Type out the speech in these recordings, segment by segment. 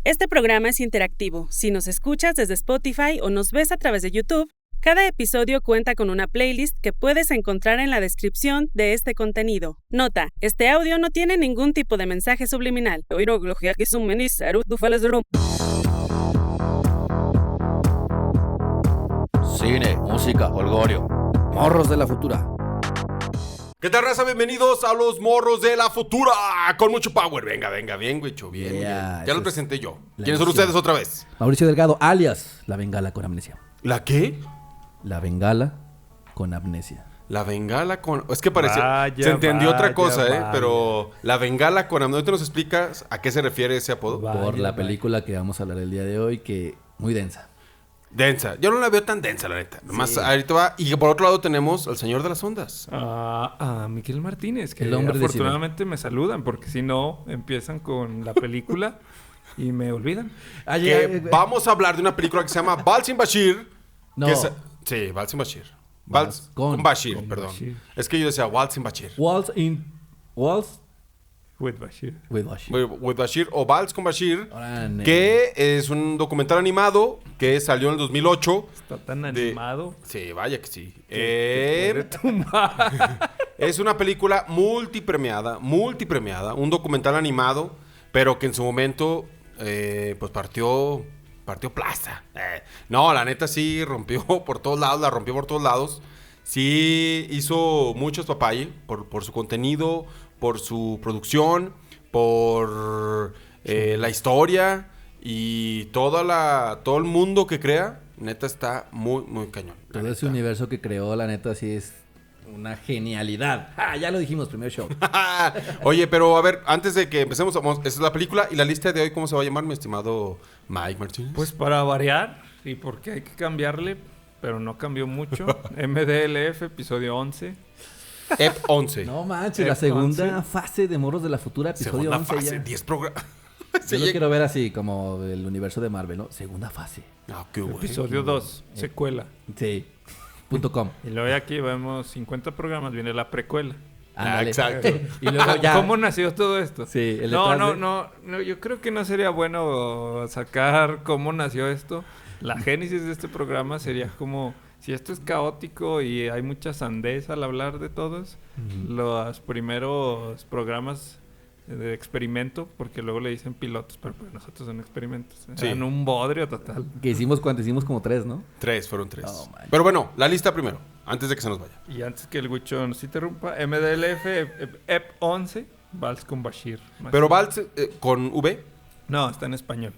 Este programa es interactivo. Si nos escuchas desde Spotify o nos ves a través de YouTube, cada episodio cuenta con una playlist que puedes encontrar en la descripción de este contenido. Nota, este audio no tiene ningún tipo de mensaje subliminal. Cine, música, holgorio. Morros de la futura. ¿Qué tal, raza? Bienvenidos a los Morros de la Futura. Con mucho power. Venga, bien, güicho. Bien. Ya lo presenté yo. ¿Quiénes son ustedes otra vez? Mauricio Delgado, alias La Bengala con Amnesia. ¿La qué? La Bengala con Amnesia. La Bengala con... Es que parecía... Se entendió otra cosa, pero... La Bengala con Amnesia. ¿Te nos explicas a qué se refiere ese apodo? Por la película que vamos a hablar el día de hoy, que muy densa. Densa. Yo no la veo tan densa, la neta. Nomás ahorita va. Y por otro lado tenemos al señor de las ondas. A Miguel Martínez, que El hombre de afortunadamente me saludan, porque si no, empiezan con la película y me olvidan. Vamos a hablar de una película que se llama Balsim Bashir. No. Sí, Balsim Bashir. Vals Con Bashir, con perdón. Bashir. Es que yo decía Balsim Bashir. Waltz With Bashir. with Bashir. With Bashir o Vals con Bashir, Ahora, que es un documental animado que salió en el 2008. Está tan animado. Sí, vaya que sí. que puede tumbar. Es una película multipremiada, un documental animado, pero que en su momento pues partió plaza. No, la neta sí rompió por todos lados, Sí hizo muchos papayes por su contenido, por su producción, por la historia y todo el mundo que crea. Neta está muy cañón. Todo ese universo que creó, la neta, sí es una genialidad. Ya lo dijimos, primer show. Oye, pero a ver, antes de que empecemos, esta es la película y la lista de hoy, ¿cómo se va a llamar, mi estimado Mike Martínez? Pues para variar, y porque hay que cambiarle, pero no cambió mucho. MDLF, episodio 11. EP 11. No manches, la segunda 11. fase de Morros de la Futura, episodio Segunda 11 fase, ya. 10 programas. Yo lo quiero ver así, como el universo de Marvel, ¿no? Segunda fase. Qué bueno. Episodio 2, secuela. Sí. .com. Y luego ya aquí vemos 50 programas, viene la precuela. Ándale. exacto. Y luego ya. ¿Cómo nació todo esto? Sí, el No, detrás no, yo creo que no sería bueno sacar cómo nació esto. La génesis de este programa sería como, si esto es caótico y hay mucha sandez al hablar de todos, los primeros programas de experimento, porque luego le dicen pilotos, pero para nosotros son experimentos. Sí. Eran un bodrio total. Que hicimos cuando hicimos como 3, ¿no? Fueron 3. Oh, man. Pero bueno, la lista primero, antes de que se nos vaya. Y antes que el Wicho nos interrumpa, MDLF, EP 11, Vals con Bashir. Pero Vals con V. No, está en español.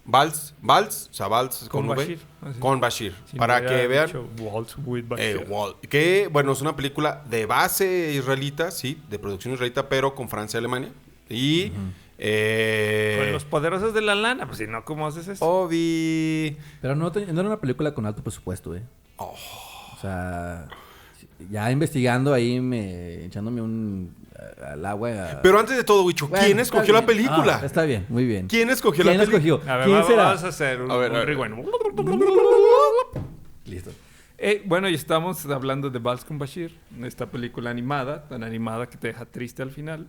Vals, o sea, Vals con V. Bashir. Así. Con Bashir. Si Para no que hubiera vean. dicho Waltz with Bashir. Que, bueno, es una película de base israelita, sí, de producción israelita, pero con Francia y Alemania. Y... Con los poderosos de la lana, pues si no, ¿cómo haces eso? Obi. Pero no era una película con alto presupuesto, ¿eh? Oh. O sea, ya investigando ahí, echándome al agua. Pero antes de todo, Wicho, Bueno, ¿quién está escogió la bien. película? Está bien, muy bien. ¿Quién escogió la ¿Quién película? escogió? A ver, ¿Quién será? vamos a hacer un A ver. rewind. Listo. Bueno, y estamos hablando de Vals con Bashir, esta película animada, tan animada que te deja triste al final.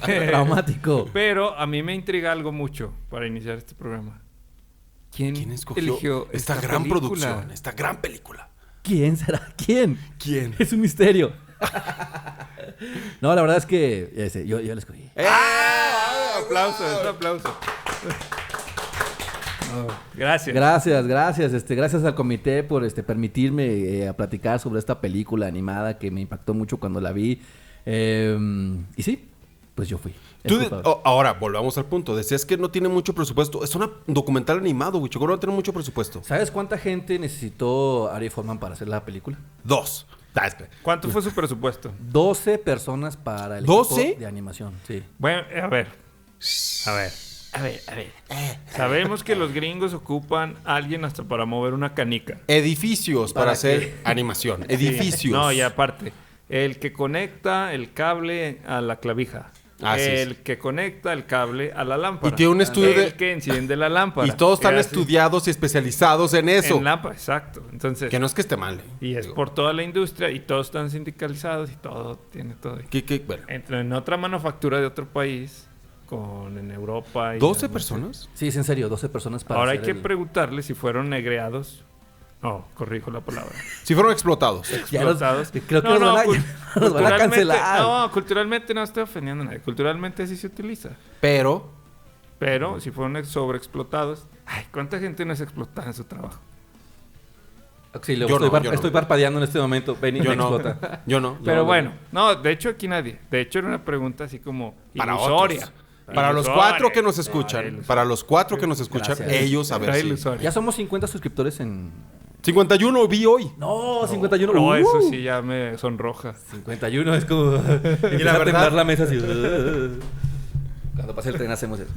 Traumático. Pero a mí me intriga algo mucho para iniciar este programa. ¿Quién escogió eligió esta gran película? producción, esta gran película? ¿Quién será? ¿Quién? ¿Quién? Es un misterio. No, la verdad es que yo la escogí. Aplauso. Gracias. Gracias al comité por permitirme a platicar sobre esta película animada que me impactó mucho cuando la vi. Y sí, pues yo fui. Ahora, volvamos al punto. Decías que no tiene mucho presupuesto. Es un documental animado, güey. ¿Cómo no va a tener mucho presupuesto? ¿Sabes cuánta gente necesitó Ari Folman para hacer la película? 2. ¿Cuánto fue su presupuesto? 12 personas para el ¿12? equipo de animación. Sí. Bueno, a ver. Sabemos que los gringos ocupan a alguien hasta para mover una canica. Edificios para ¿Para hacer animación. Edificios. No, y aparte, el que conecta el cable a la clavija. El que conecta el cable a la lámpara. Y tiene un estudio el que enciende la lámpara. Y todos están Así. estudiados y especializados en eso. En lámpara, exacto. Entonces, Que no es que esté mal. y es por toda la industria y todos están sindicalizados y todo tiene todo. Bueno. En otra manufactura de otro país en Europa. Y ¿12 demás. personas? Sí, es en serio, 12 personas para Ahora hay hacer que preguntarle si fueron negreados. No, corrijo la palabra. Si fueron explotados. Ya los- Explotados. creo que nos van a culturalmente- cancelar. No, culturalmente no estoy ofendiendo a nadie. Culturalmente sí se utiliza. Pero Pero si fueron sobreexplotados, ay, ¿cuánta gente no es explotada en su trabajo? Auxilio, Yo no, yo no. estoy parpadeando en este momento. Benny yo me no. explota. Yo no. Pero no. bueno, no, de hecho aquí nadie. De hecho era una pregunta así como Para ilusoria. otros. Para los Ilusoria. 4 que nos Ah, escuchan, ilusoria. para los 4 que nos escuchan, Gracias. ellos a ver Era si... ilusoria. Ya somos 50 suscriptores en... 51 vi hoy. No, 51. No, eso sí ya me sonroja. 51 es como... y la a verdad- temblar la mesa así. Cuando pase el tren hacemos eso.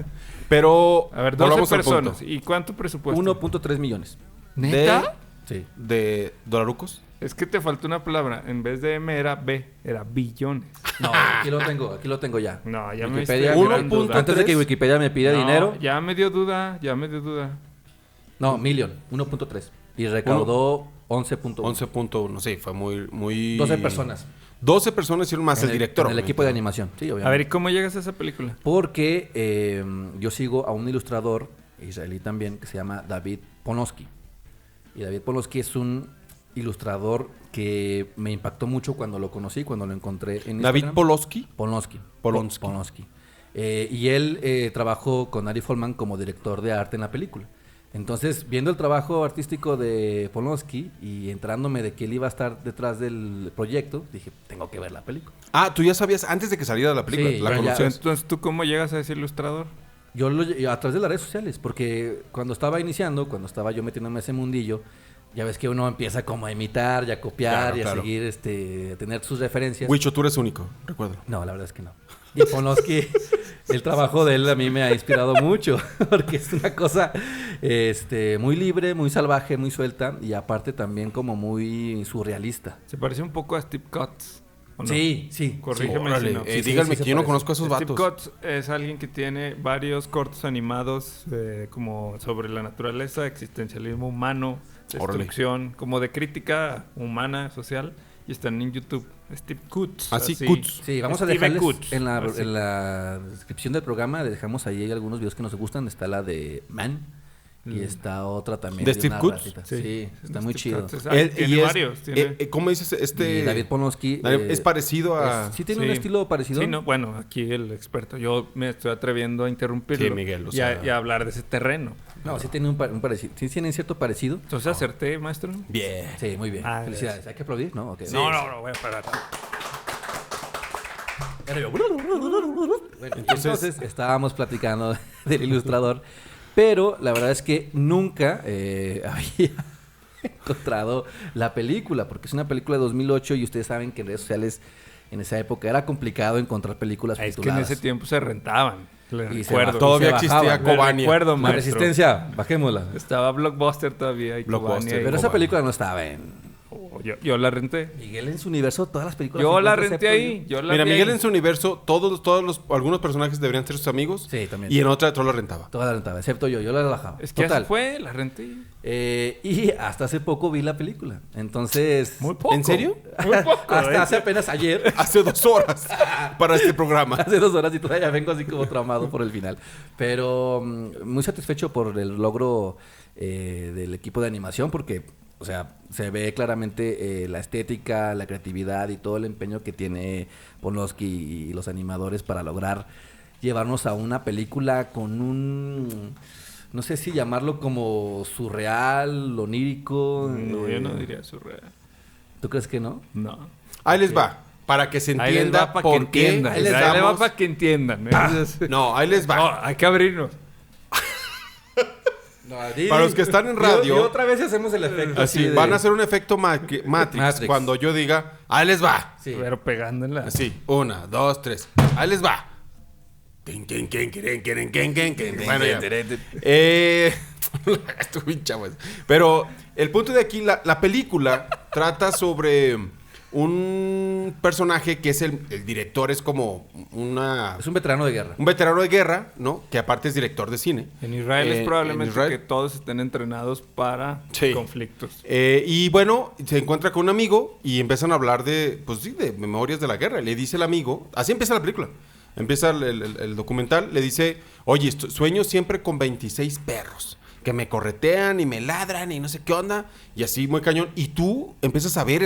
Pero A ver, 12 volvamos al personas. punto. ¿Y cuánto presupuesto? 1.3 millones. ¿Neta? Sí. De dolarucos. Es que te faltó una palabra. En vez de M era B. Era billones. No, aquí lo tengo ya. No, ya me Wikipedia, estoy Uno dando punto- duda. Antes de que Wikipedia me pida No, dinero. Ya me dio duda. No, millón. 1.3. Y recaudó 11.1. 11.1, sí, fue muy... 12 personas. 12 personas hicieron más En el director. En el equipo de animación. Sí, obviamente. A ver, ¿y cómo llegas a esa película? Porque yo sigo a un ilustrador israelí también que se llama David Polonsky. Y David Polonsky es un ilustrador que me impactó mucho cuando lo conocí, cuando lo encontré en David Instagram. Polonsky. Polonsky. Polonsky. Polonsky. Y él trabajó con Ari Folman como director de arte en la película. Entonces, viendo el trabajo artístico de Polonsky y entrándome de que él iba a estar detrás del proyecto, dije, tengo que ver la película. Ah, tú ya sabías antes de que saliera la película. Sí, la ya- conocías. Entonces, ¿tú cómo llegas a ese ilustrador? Yo a través de las redes sociales, porque cuando estaba iniciando, cuando estaba yo metiéndome a ese mundillo, ya ves que uno empieza como a imitar y a copiar Claro, y a claro. seguir, a tener sus referencias. Huicho, tú eres único, recuerdo. No, la verdad es que no. Y Polonsky, el trabajo de él a mí me ha inspirado mucho, porque es una cosa muy libre, muy salvaje, muy suelta y aparte también como muy surrealista. Se parece un poco a Steve Cutts. ¿o no? Sí, sí. Corrígeme Órale, si no. Sí, díganme sí se que yo no parece. conozco a esos Steve vatos. Cutts es alguien que tiene varios cortos animados como sobre la naturaleza, existencialismo humano, Órale. destrucción, como de crítica humana, social, y están en YouTube. Steve Cutts. Así, Cutts. Sí, vamos a Steve dejarles Cutts. en la, Así. en la descripción del programa, le dejamos ahí algunos videos que nos gustan. Está la de Man y está otra también. ¿De Steve una Cutts? ratita. Sí. Sí, está Steve muy chido. Cutts es- Él- tiene y es- varios. Tiene... ¿Cómo dices? Y David Polonsky Es parecido a... sí tiene Sí. un estilo parecido. Sí, no, bueno, aquí el experto. Yo me estoy atreviendo a interrumpirlo Sí, Miguel, o y, a, sea- y a hablar de ese terreno. No, sí tiene un parecido. Sí tienen cierto parecido. Entonces acerté, maestro. Bien. Sí, muy bien. Ah, Felicidades. ¿Hay que aplaudir? ¿No? Ok. No, voy a parar. Bueno, entonces estábamos platicando del ilustrador, pero la verdad es que nunca había encontrado la película, porque es una película de 2008 y ustedes saben que en redes sociales en esa época era complicado encontrar películas Es que en tituladas. ese tiempo se rentaban. Le Y se recuerdo. bajó. Todavía se existía bajaban. Me Cobania. recuerdo, La maestro. resistencia, bajémosla. Estaba Blockbuster todavía y Blockbuster. Cobania y- Pero esa Cobania. película no estaba en... Yo la renté. Miguel en su universo, todas las películas... Yo la encuentras, renté excepto ahí. Yo la Mira, vi Miguel ahí. en su universo, algunos personajes deberían ser sus amigos. Sí, también. Y en otra lo rentaba. Todas las rentaba, excepto yo la bajaba. Es que Total. así fue, la renté. Y hasta hace poco vi la película. Entonces... Muy poco. ¿En serio? Muy poco. Hasta hace apenas ayer... Hace 2 horas para este programa. Hace 2 horas y todavía vengo así como traumado por el final. Pero muy satisfecho por el logro del equipo de animación porque, o sea, se ve claramente la estética, la creatividad y todo el empeño que tiene Polonsky y los animadores para lograr llevarnos a una película con un... No sé si llamarlo como surreal, onírico. No, yo no diría surreal. ¿Tú crees que no? No. Ahí les va. Para que se Ahí les entienda va para que por qué entiendan. les Ahí les va damos- para que entiendan. ¿Eh? No, ahí les va. No, hay que abrirnos. Para los que están en radio- Y otra vez hacemos el efecto Así, de- van a hacer un efecto Matrix, Matrix. cuando yo diga, ahí les va. Sí. Pero pegándola. Así, 1, 2, 3. Ahí les va. Tin, tin, tin, tin, tin, tin, tin, tin. Bueno, ya. Estuvo bien chavo eso. Pero el punto de aquí, la película trata sobre un personaje que es el director, es como Es un veterano de guerra. un veterano de guerra, ¿no? Que aparte es director de cine. En Israel es En probablemente Israel. que todos estén entrenados para Sí. conflictos. Y bueno, se encuentra con un amigo y empiezan a hablar de, pues sí, de memorias de la guerra. Le dice el amigo, así empieza la película. Empieza el documental, le dice, oye, sueño siempre con 26 perros que me corretean y me ladran y no sé qué onda, y así muy cañón. Y tú empiezas a ver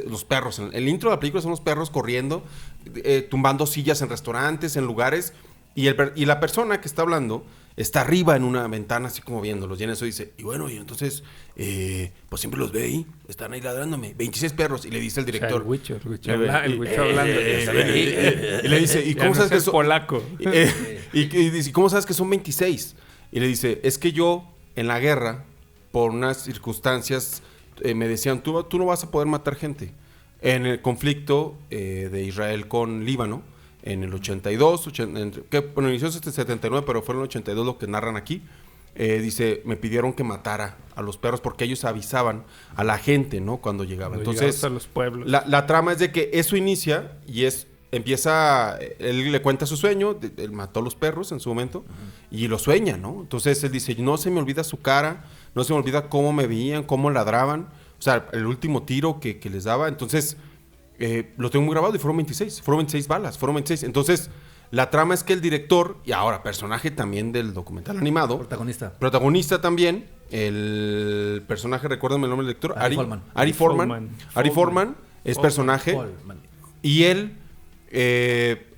los perros. El intro de la película son los perros corriendo, tumbando sillas en restaurantes, en lugares, y la persona que está hablando está arriba en una ventana así como viéndolos. Y en eso dice, y bueno, y entonces, pues siempre los ve ahí, están ahí ladrándome, 26 perros. Y le dice el director. O sea, el Huicho hablando. Y le dice, ¿y cómo sabes que son polaco? y dice, ¿cómo sabes que son 26? Y le dice, es que yo en la guerra, por unas circunstancias, me decían, tú no vas a poder matar gente. En el conflicto de Israel con Líbano, en el 82, bueno, inició en el 79, pero fue en el 82 lo que narran aquí. Dice, me pidieron que matara a los perros porque ellos avisaban a la gente, ¿no? Cuando llegaba. Entonces, a los pueblos. La trama es de que eso inicia y él le cuenta su sueño, él mató a los perros en su momento, y lo sueña, ¿no? Entonces él dice, no se me olvida su cara, no se me olvida cómo me veían, cómo ladraban, o sea, el último tiro que les daba. Entonces, lo tengo muy grabado y fueron 26 balas, fueron 26. Entonces, la trama es que el director, y ahora personaje también del documental animado, protagonista también, el personaje, recuérdame el nombre del director, Ari Forman es personaje, y él,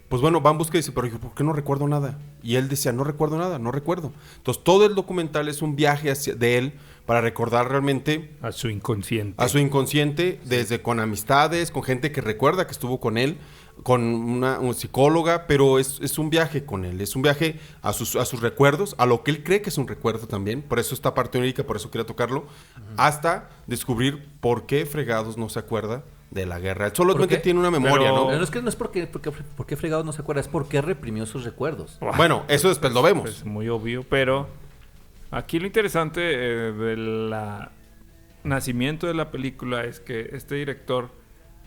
pues bueno, va en busca y dice, pero yo, ¿por qué no recuerdo nada? Y él decía, no recuerdo nada, no recuerdo. Entonces, todo el documental es un viaje de él para recordar realmente a su inconsciente. Sí. Desde con amistades, con gente que recuerda que estuvo con él, con una psicóloga, pero es un viaje con él, es un viaje a sus recuerdos, a lo que él cree que es un recuerdo también, por eso esta parte onírica, por eso quería tocarlo, hasta descubrir por qué fregados no se acuerda de la guerra. Él solamente tiene una memoria, ¿no? Pero no es porque fregados no se acuerda, es porque reprimió sus recuerdos. Bueno, eso después lo vemos. Es muy obvio, pero aquí lo interesante del nacimiento de la película es que este director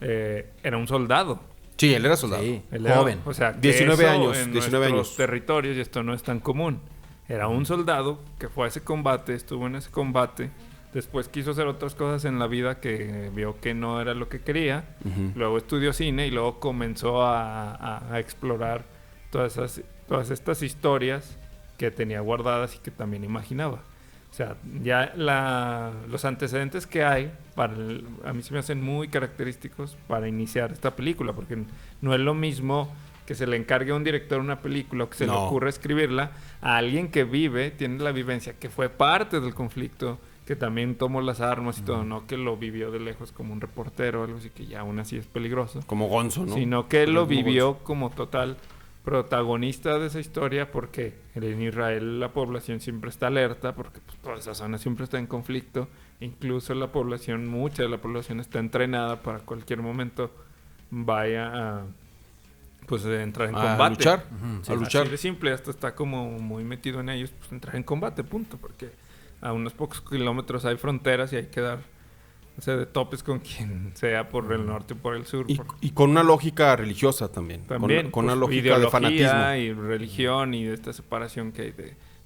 era un soldado. Sí, él era soldado. Sí, joven. O sea, 19 años. En 19 nuestros años. territorios, y esto no es tan común. Era un soldado que fue a ese combate, estuvo en ese combate. Después quiso hacer otras cosas en la vida que vio que no era lo que quería. Luego estudió cine y luego comenzó a explorar todas estas historias que tenía guardadas y que también imaginaba. O sea, ya los antecedentes que hay, a mí se me hacen muy característicos para iniciar esta película, porque no es lo mismo que se le encargue a un director una película o que se le ocurra escribirla a alguien que tiene la vivencia, que fue parte del conflicto, que también tomó las armas y todo, no que lo vivió de lejos como un reportero o algo así, que ya aún así es peligroso. Como Gonzo, ¿no? Sino que lo vivió como total protagonista de esa historia, porque en Israel la población siempre está alerta, porque pues, toda esa zona siempre está en conflicto. Incluso mucha de la población está entrenada para cualquier momento vaya a entrar en combate. Luchar. A luchar. Así de simple, hasta está como muy metido en ellos, pues entrar en combate, punto, porque a unos pocos kilómetros hay fronteras y hay que dar de topes con quien sea por el norte o por el sur. Y con una lógica religiosa también. Con una lógica de fanatismo. Y religión y de esta separación que hay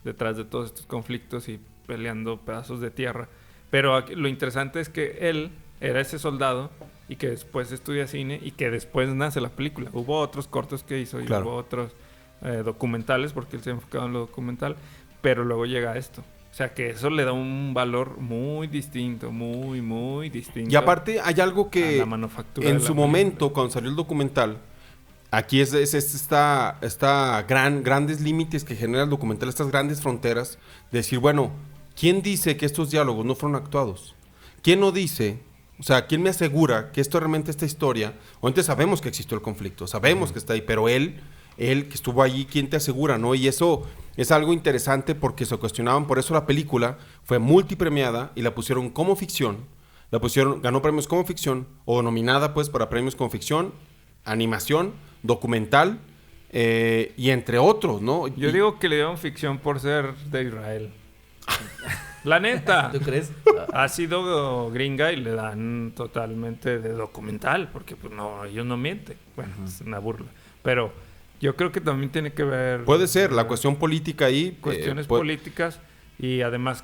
detrás de todos estos conflictos y peleando pedazos de tierra. Pero aquí, lo interesante es que él era ese soldado y que después estudia cine y que después nace la película. Hubo otros cortos que hizo y hubo otros documentales, porque él se ha enfocado en lo documental, pero luego llega esto. O sea, que eso le da un valor muy distinto, muy, muy distinto. Y aparte hay algo que la manufactura en su momento, cuando salió el documental, aquí es grandes límites que genera el documental, estas grandes fronteras, de decir, bueno, ¿quién dice que estos diálogos no fueron actuados? ¿Quién no dice? O sea, ¿quién me asegura que esto realmente, esta historia, obviamente sabemos que existió el conflicto, sabemos que está ahí, pero él que estuvo allí, ¿quién te asegura, no? Y eso es algo interesante porque se cuestionaban, por eso la película fue multipremiada y la pusieron como ficción, ganó premios como ficción, o nominada pues para premios como ficción, animación, documental, y entre otros, ¿no? Yo digo que le dieron ficción por ser de Israel. La neta. ¿Tú crees? Ha sido gringa y le dan totalmente de documental, porque pues no, ellos no mienten. Bueno, es una burla. Pero yo creo que también tiene que ver... Puede ser, la cuestión política ahí... Cuestiones políticas, y además,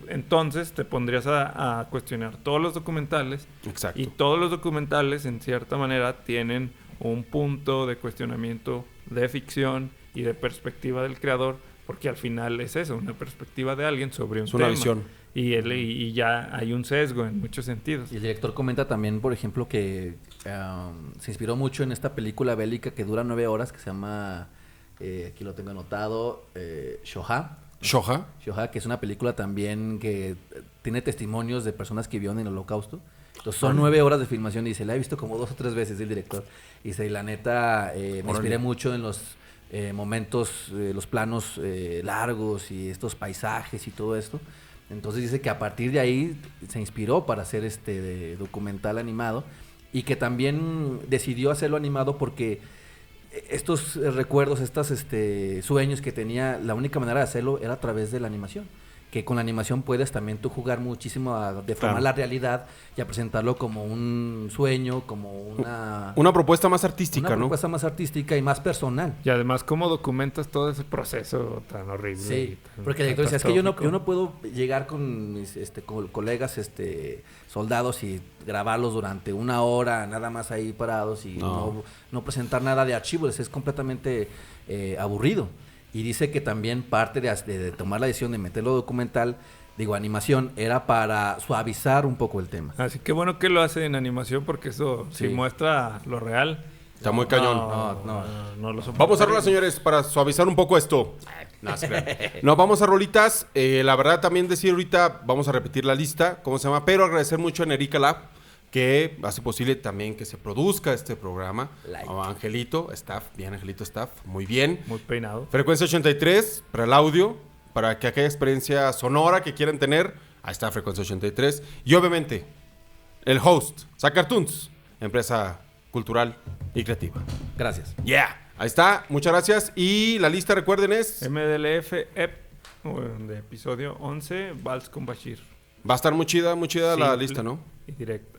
entonces te pondrías a cuestionar todos los documentales. Exacto. Y todos los documentales, en cierta manera, tienen un punto de cuestionamiento de ficción y de perspectiva del creador, porque al final es eso, una perspectiva de alguien sobre un Es una tema. visión. Y ya hay un sesgo en muchos sentidos. Y el director comenta también, por ejemplo, que se inspiró mucho en esta película bélica que dura 9 horas, que se llama, aquí lo tengo anotado, Shoah. Shoah. Shoah, que es una película también que tiene testimonios de personas que vivieron en el Holocausto. Entonces son 9 horas de filmación y dice, la he visto como 2 o 3 veces el director. Y dice, la neta, me inspiré mucho en los momentos, los planos largos y estos paisajes y todo esto. Entonces dice que a partir de ahí se inspiró para hacer este documental animado y que también decidió hacerlo animado porque estos recuerdos, estos sueños que tenía, la única manera de hacerlo era a través de la animación. Que con la animación puedes también tú jugar muchísimo a deformar la realidad y a presentarlo como un sueño, como una propuesta más artística, una ¿no? propuesta más artística y más personal. Y además, ¿cómo documentas todo ese proceso tan horrible? Sí, tan porque el director decía, es que yo no catastrófico? puedo llegar con mis colegas soldados y grabarlos durante 1 hora, nada más ahí parados y no presentar nada de archivos, es completamente aburrido. Y dice que también parte de tomar la decisión de meterlo documental, animación, era para suavizar un poco el tema. Así que bueno que lo hace en animación porque eso, Sí. si muestra lo real... Está muy cañón. No lo soportaría. Vamos a rolas, señores, para suavizar un poco esto. No, se crean. No, vamos a rolitas. La verdad, también decir ahorita, vamos a repetir la lista, ¿cómo se llama? Pero agradecer mucho a Nerica Lab, que hace posible también que se produzca este programa. A Angelito, staff, bien, Angelito, staff, muy bien. Muy peinado. Frecuencia 83 para el audio, para que aquella experiencia sonora que quieran tener, ahí está Frecuencia 83. Y obviamente, el host, Sacartoons, empresa cultural y creativa. Gracias. Yeah, ahí está, muchas gracias. Y la lista, recuerden, es... MDLF EP de episodio 11, Vals con Bashir. Va a estar muy chida la Simple lista, ¿no? Y directa.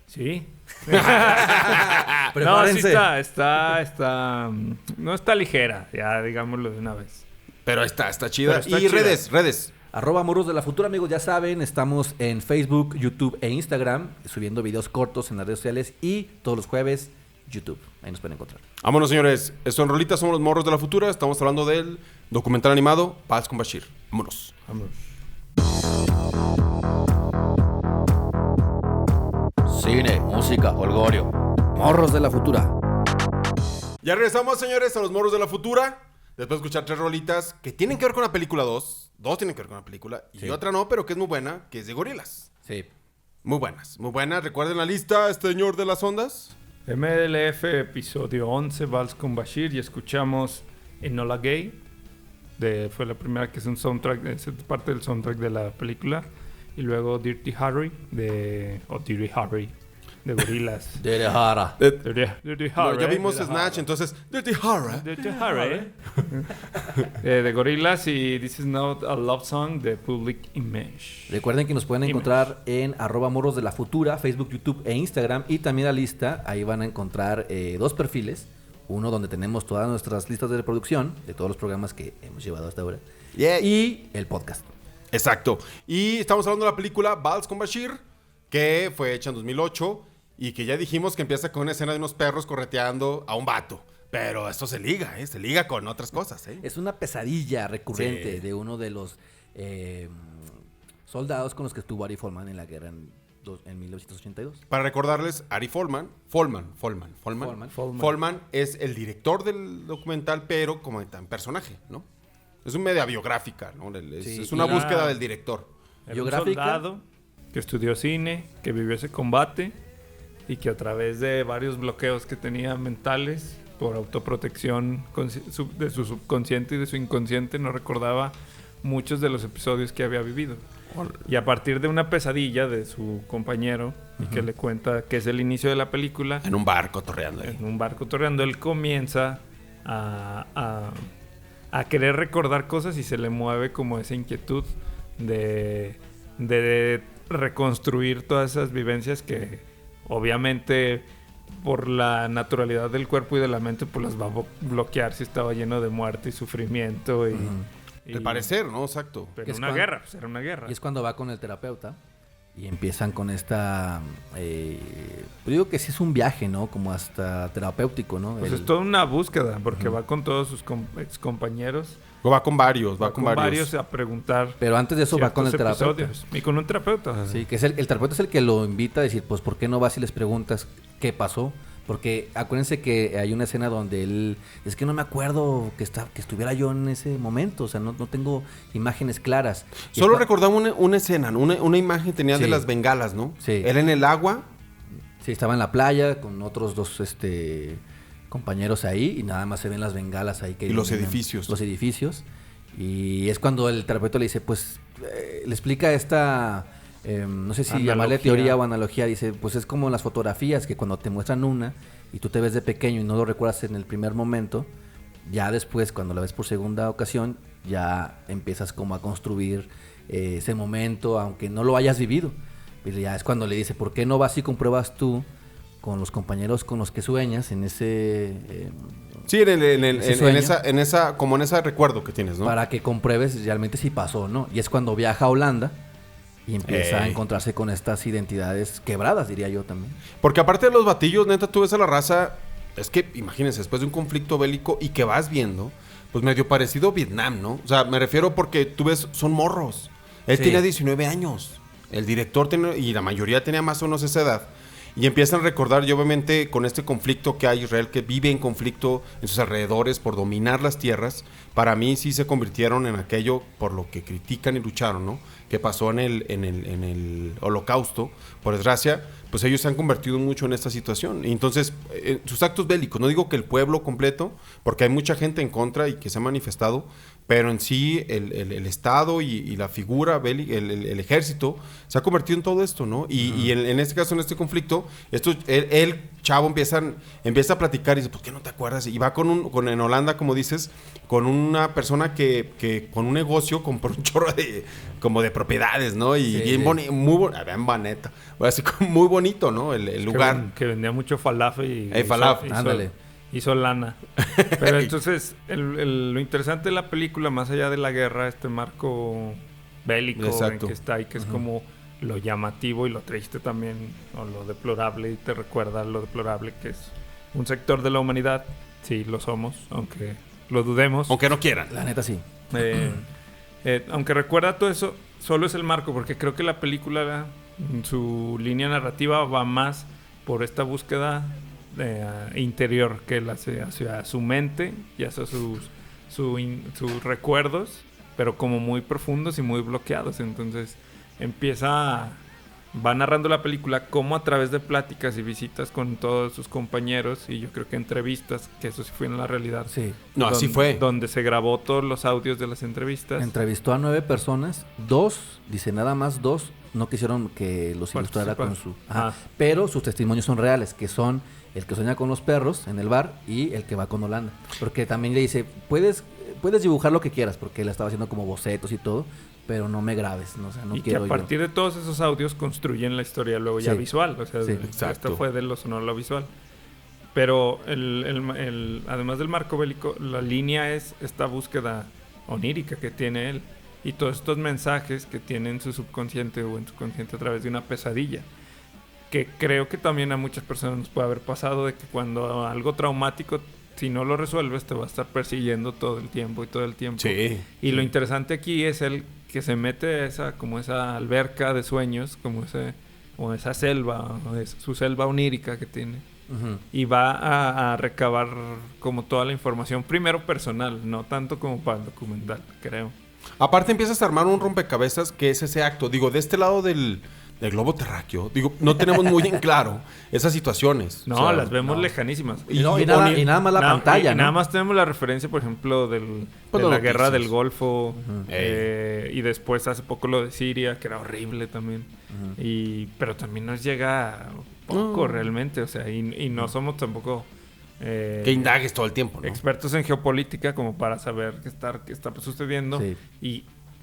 Sí. No, sí Prepárense. está... No está ligera, ya digámoslo de una vez. Pero está chida. Pero está Y chida. redes. @Morros de la Futura, amigos, ya saben, estamos en Facebook, YouTube e Instagram, subiendo videos cortos en las redes sociales y todos los jueves, YouTube. Ahí nos pueden encontrar. Vámonos, señores. Esto en Rolitas, somos los Morros de la Futura. Estamos hablando del documental animado Vals con Bashir. Vámonos. Vámonos. Cine, música, holgorio. Morros de la Futura. Ya regresamos, señores, a los Morros de la Futura. Después de escuchar 3 rolitas que tienen que ver con la película 2. 2 tienen que ver con la película. Y Sí. otra no, pero que es muy buena, que es de gorilas. Sí. Muy buenas, muy buenas. Recuerden la lista, señor de las ondas. MDLF episodio 11, Vals con Bashir. Y escuchamos Enola Gay. Fue la primera que es un soundtrack, es parte del soundtrack de la película. Y luego Dirty Harry de Gorillaz. De Jara. Dirty No, Harry. ya vimos de Snatch, entonces Dirty Horror. Dirty Harry. De Gorillaz y This Is Not a Love Song de Public Image. Recuerden que nos pueden encontrar en @Morros de la Futura, Facebook, YouTube e Instagram. Y también la lista, ahí van a encontrar 2 perfiles. Uno donde tenemos todas nuestras listas de reproducción de todos los programas que hemos llevado hasta ahora. Yeah. Y el podcast. Exacto. Y estamos hablando de la película Vals con Bashir, que fue hecha en 2008 y que ya dijimos que empieza con una escena de unos perros correteando a un vato. Pero esto se liga con otras cosas, ¿eh? Es una pesadilla recurrente Sí. de uno de los soldados con los que estuvo Ari Folman en la guerra en 1982. Para recordarles, Ari Folman es el director del documental, pero como en personaje, ¿no? Es un media biográfica, ¿no? Sí, Es una y- búsqueda del director. Era un Biográfica. soldado que estudió cine, que vivió ese combate y que a través de varios bloqueos que tenía mentales por autoprotección de su subconsciente y de su inconsciente no recordaba muchos de los episodios que había vivido. Y a partir de una pesadilla de su compañero y que le cuenta que es el inicio de la película, En un barco torreando ahí. en un barco torreando, él comienza a querer recordar cosas y se le mueve como esa inquietud de reconstruir todas esas vivencias que obviamente por la naturalidad del cuerpo y de la mente pues las va a bloquear si estaba lleno de muerte y sufrimiento y De parecer, ¿no? Exacto. pero Que es una cuando- guerra, pues era una guerra. Y es cuando va con el terapeuta y empiezan con esta... yo digo que sí es un viaje, ¿no? Como hasta terapéutico, ¿no? Pues es toda una búsqueda, porque va con todos sus ex compañeros. O va con varios, va con varios a preguntar. Pero antes de eso va con el terapeuta. Episodios. Y con un terapeuta. Sí, que es el terapeuta es el que lo invita a decir, pues, ¿por qué no vas y les preguntas qué pasó? Porque acuérdense que hay una escena donde él... Es que no me acuerdo que estuviera yo en ese momento. O sea, no tengo imágenes claras. Solo recordaba una escena, ¿no? Una imagen tenía de Sí. las bengalas, ¿no? Sí. Él en el agua. Sí, estaba en la playa con otros dos compañeros ahí y nada más se ven las bengalas ahí. Que Y los iluminan edificios. Los edificios. Y es cuando el terapeuta le dice, pues, le explica esta... no sé si llamarle teoría o analogía. Dice, pues es como las fotografías que cuando te muestran una y tú te ves de pequeño y no lo recuerdas en el primer momento, ya después cuando la ves por segunda ocasión ya empiezas como a construir ese momento aunque no lo hayas vivido. Y ya es cuando le dice, ¿por qué no vas y compruebas tú con los compañeros con los que sueñas en ese... Sí, en ese recuerdo que tienes, ¿no? para que compruebes realmente si pasó o no. Y es cuando viaja a Holanda y empieza a encontrarse con estas identidades quebradas, diría yo también. Porque aparte de los batillos, neta, tú ves a la raza... Es que, imagínense, después de un conflicto bélico y que vas viendo, pues medio parecido a Vietnam, ¿no? O sea, me refiero porque tú ves, son morros. Él Sí. tenía 19 años. El director tenía, y la mayoría tenía más o menos esa edad. Y empiezan a recordar, y obviamente con este conflicto que hay, Israel que vive en conflicto en sus alrededores por dominar las tierras, para mí sí se convirtieron en aquello por lo que critican y lucharon, ¿no? Que pasó en el Holocausto, por desgracia, pues ellos se han convertido mucho en esta situación. Y entonces, sus actos bélicos, no digo que el pueblo completo, porque hay mucha gente en contra y que se ha manifestado, pero en sí el Estado y la figura bélica, el ejército, se ha convertido en todo esto, ¿no? Y en este caso, en este conflicto, el chavo empieza a platicar y dice, ¿por qué no te acuerdas? Y va en Holanda, como dices, con una persona que con un negocio compró un chorro como de propiedades, ¿no? Y Sí, bien sí. bonito, así como muy bonito, ¿no? El lugar. Que vendía mucho falafel y... Falafel. Ándale. Hizo lana. Pero entonces, lo interesante de la película, más allá de la guerra, este marco bélico Exacto. en que está y que es como lo llamativo y lo triste también, o lo deplorable, y te recuerda lo deplorable que es un sector de la humanidad. Sí, lo somos, aunque lo dudemos. Aunque no quieran. La neta sí. Aunque recuerda todo eso, solo es el marco, porque creo que la película, en su línea narrativa, va más por esta búsqueda interior que él hace hacia su mente y hacia sus recuerdos, pero como muy profundos y muy bloqueados. Entonces va narrando la película como a través de pláticas y visitas con todos sus compañeros, y yo creo que entrevistas, que eso sí fue en la realidad. Sí. No, así fue. Donde se grabó todos los audios de las entrevistas. Entrevistó a 9 personas, 2, dice nada más 2, no quisieron que los ilustrara con su... Ajá. Pero sus testimonios son reales, que son el que sueña con los perros en el bar y el que va con Holanda. Porque también le dice, puedes dibujar lo que quieras, porque él estaba haciendo como bocetos y todo, pero no me grabes, ¿no? O sea, no y quiero que a partir de todos esos audios construyen la historia luego ya Sí. visual. O sea, Sí, exacto. esto fue de lo sonoro a lo visual. Pero además del marco bélico, la línea es esta búsqueda onírica que tiene él. Y todos estos mensajes que tiene en su subconsciente o en su consciente a través de una pesadilla. Que creo que también a muchas personas nos puede haber pasado, de que cuando algo traumático, si no lo resuelves, te va a estar persiguiendo todo el tiempo y todo el tiempo. Sí. Y lo interesante aquí es el que se mete a esa alberca de sueños, o esa selva, su selva onírica que tiene. Ujú. Y va a recabar como toda la información, primero personal, no tanto como para el documental, creo. Aparte empiezas a armar un rompecabezas que es ese acto. Digo, de este lado del globo terráqueo, digo, no tenemos muy en claro esas situaciones. No, O sea, las vemos no. lejanísimas. Y nada más la pantalla, y ¿no? nada más tenemos la referencia, por ejemplo, Pues de las la guerra noticias. del Golfo. Ey. Y después hace poco lo de Siria, que era horrible también. Pero también nos llega poco realmente. O sea, y no somos tampoco Que indagues todo el tiempo, ¿no? expertos en geopolítica como para saber qué está sucediendo. Sí.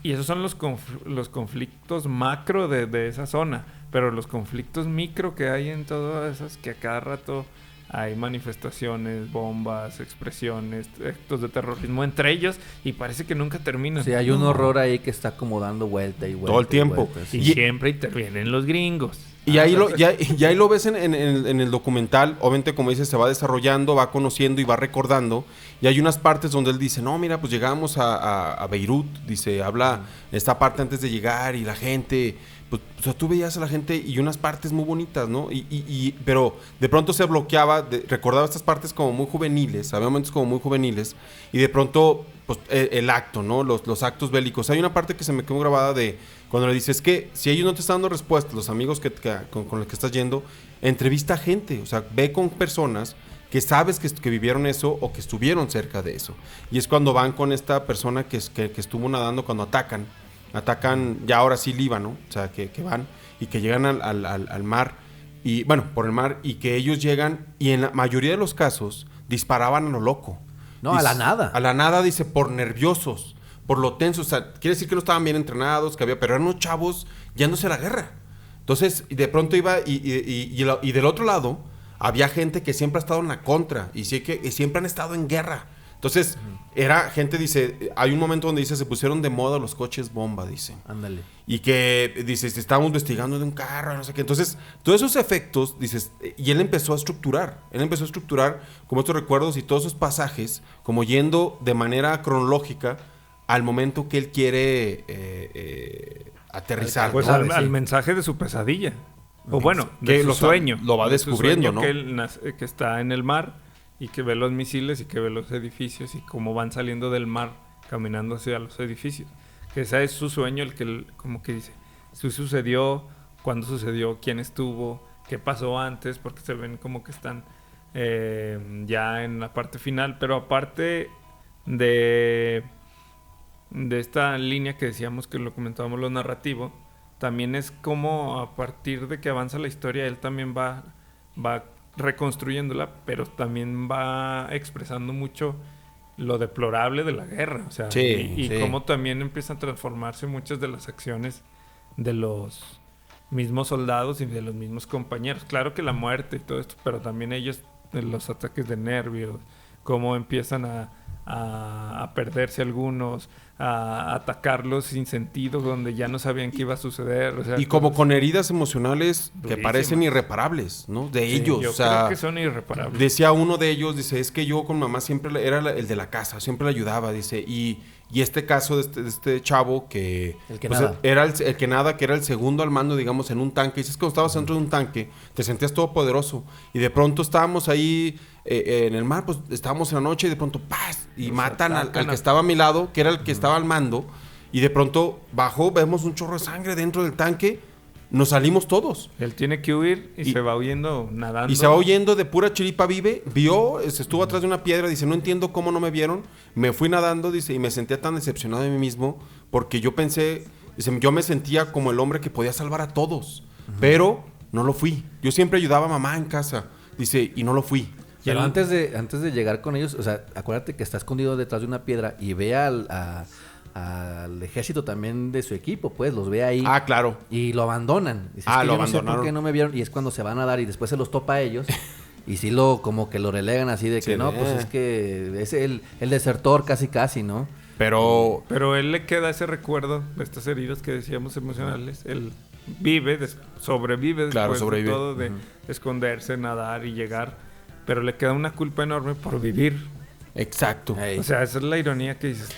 Y esos son los conflictos macro de esa zona. Pero los conflictos micro que hay en todas esas, que a cada rato hay manifestaciones, bombas, expresiones, actos de terrorismo entre ellos y parece que nunca terminan. Sí, hay un horror ahí que está como dando vuelta y vuelta. Todo el tiempo. vuelta, sí. Y siempre intervienen los gringos. Y ahí lo ves en el documental. Obviamente, como dices, se va desarrollando, va conociendo y va recordando. Y hay unas partes donde él dice, no, mira, pues llegamos a Beirut. Dice, habla esta parte antes de llegar y la gente... Pues, o sea, tú veías a la gente y unas partes muy bonitas, ¿no? Pero de pronto se bloqueaba, recordaba estas partes como muy juveniles, había momentos como muy juveniles, y de pronto, pues, el acto, ¿no? Los actos bélicos. Hay una parte que se me quedó grabada de cuando le dices que si ellos no te están dando respuestas, los amigos con los que estás yendo, entrevista a gente, o sea, ve con personas que sabes que vivieron eso o que estuvieron cerca de eso. Y es cuando van con esta persona que estuvo nadando cuando atacan ya ahora sí Líbano, o sea, que van y que llegan al mar, y bueno, por el mar, y que ellos llegan y en la mayoría de los casos disparaban a lo loco. No, a la nada. A la nada, dice, por nerviosos, por lo tensos, o sea, quiere decir que no estaban bien entrenados, pero eran unos chavos yéndose a la guerra. Entonces, de pronto iba y del otro lado había gente que siempre ha estado en la contra y siempre han estado en guerra. Entonces, era gente, dice, hay un momento donde dice, se pusieron de moda los coches bomba, dice. Ándale. Y que, dice, estábamos investigando de un carro, no sé qué. Entonces, todos esos efectos, dices, y él empezó a estructurar como estos recuerdos y todos esos pasajes, como yendo de manera cronológica al momento que él quiere aterrizar. Pues ¿no? al mensaje de su pesadilla. O bueno, Que de su sueño. lo va de su descubriendo, sueño, ¿no? que está en el mar y que ve los misiles y que ve los edificios y cómo van saliendo del mar caminando hacia los edificios. Que ese es su sueño, el que como que dice, si sucedió, cuándo sucedió, quién estuvo, qué pasó antes, porque se ven como que están ya en la parte final. Pero aparte de esta línea que decíamos que lo comentábamos, lo narrativo, también es como a partir de que avanza la historia, él también va reconstruyéndola, pero también va expresando mucho lo deplorable de la guerra, o sea, y cómo también empiezan a transformarse muchas de las acciones de los mismos soldados y de los mismos compañeros. Claro que la muerte y todo esto, pero también ellos, los ataques de nervios, cómo empiezan a perderse algunos, a atacarlos sin sentido, donde ya no sabían qué iba a suceder. O sea, y como con heridas emocionales que durísimas. Parecen irreparables, ¿no? De ellos. Yo o sea, creo que son irreparables. Decía uno de ellos, dice, es que yo con mamá siempre era el de la casa, siempre le ayudaba, dice, y este caso de este chavo que... El que pues, nada. era el que nada, que era el segundo al mando, digamos, en un tanque. Dices que cuando estabas dentro de un tanque, te sentías todopoderoso. Y de pronto estábamos ahí en el mar, pues estábamos en la noche y de pronto ¡paz! Y Nos matan al atacan que estaba a mi lado, que era el que estaba al mando. Y de pronto bajó, vemos un chorro de sangre dentro del tanque. Nos salimos todos. Él tiene que huir y se va huyendo nadando. Y se va huyendo de pura chiripa vive. Se estuvo atrás de una piedra. Dice, no entiendo cómo no me vieron. Me fui nadando, dice, y me sentía tan decepcionado de mí mismo. Porque yo pensé, dice, yo me sentía como el hombre que podía salvar a todos. Pero no lo fui. Yo siempre ayudaba a mamá en casa. Dice, y no lo fui. Pero antes de llegar con ellos, o sea, acuérdate que está escondido detrás de una piedra y ve al ejército también de su equipo, pues, los ve ahí. Ah, claro. Y lo abandonan. Dice, es que lo yo no sé abandonaron. por qué no me vieron. Y es cuando se van a dar y después se los topa a ellos. Y sí como que lo relegan así de que Sí, no, pues es que es el desertor casi, ¿no? Pero él le queda ese recuerdo de estas heridas que decíamos emocionales. Él sobrevive Claro, después sobrevive. de todo, de esconderse, nadar y llegar. Pero le queda una culpa enorme por vivir. exacto. Ey. O sea, esa es la ironía que dices.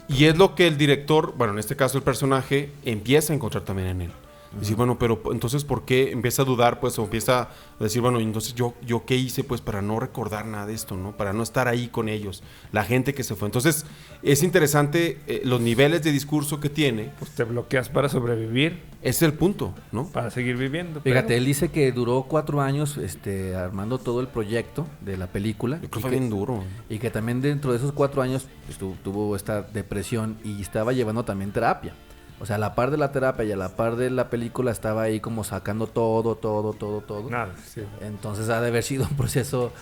Y es lo que el director, bueno, en este caso el personaje, empieza a encontrar también en él. Decir, bueno, pero entonces, ¿por qué? Empieza a dudar, pues, o empieza a decir, bueno, entonces, ¿yo qué hice, pues, para no recordar nada de esto, ¿no? Para no estar ahí con ellos, la gente que se fue. Entonces, es interesante los niveles de discurso que tiene. Pues te bloqueas para sobrevivir, Ese es el punto, ¿no? para seguir viviendo. Fíjate, pero- él dice que duró 4 años armando todo el proyecto de la película. Yo creo que fue bien duro. Y que también dentro de esos 4 años pues, tuvo esta depresión y estaba llevando también terapia. O sea, a la par de la terapia y a la par de la película estaba ahí como sacando todo. Nada, sí. Entonces ha de haber sido un proceso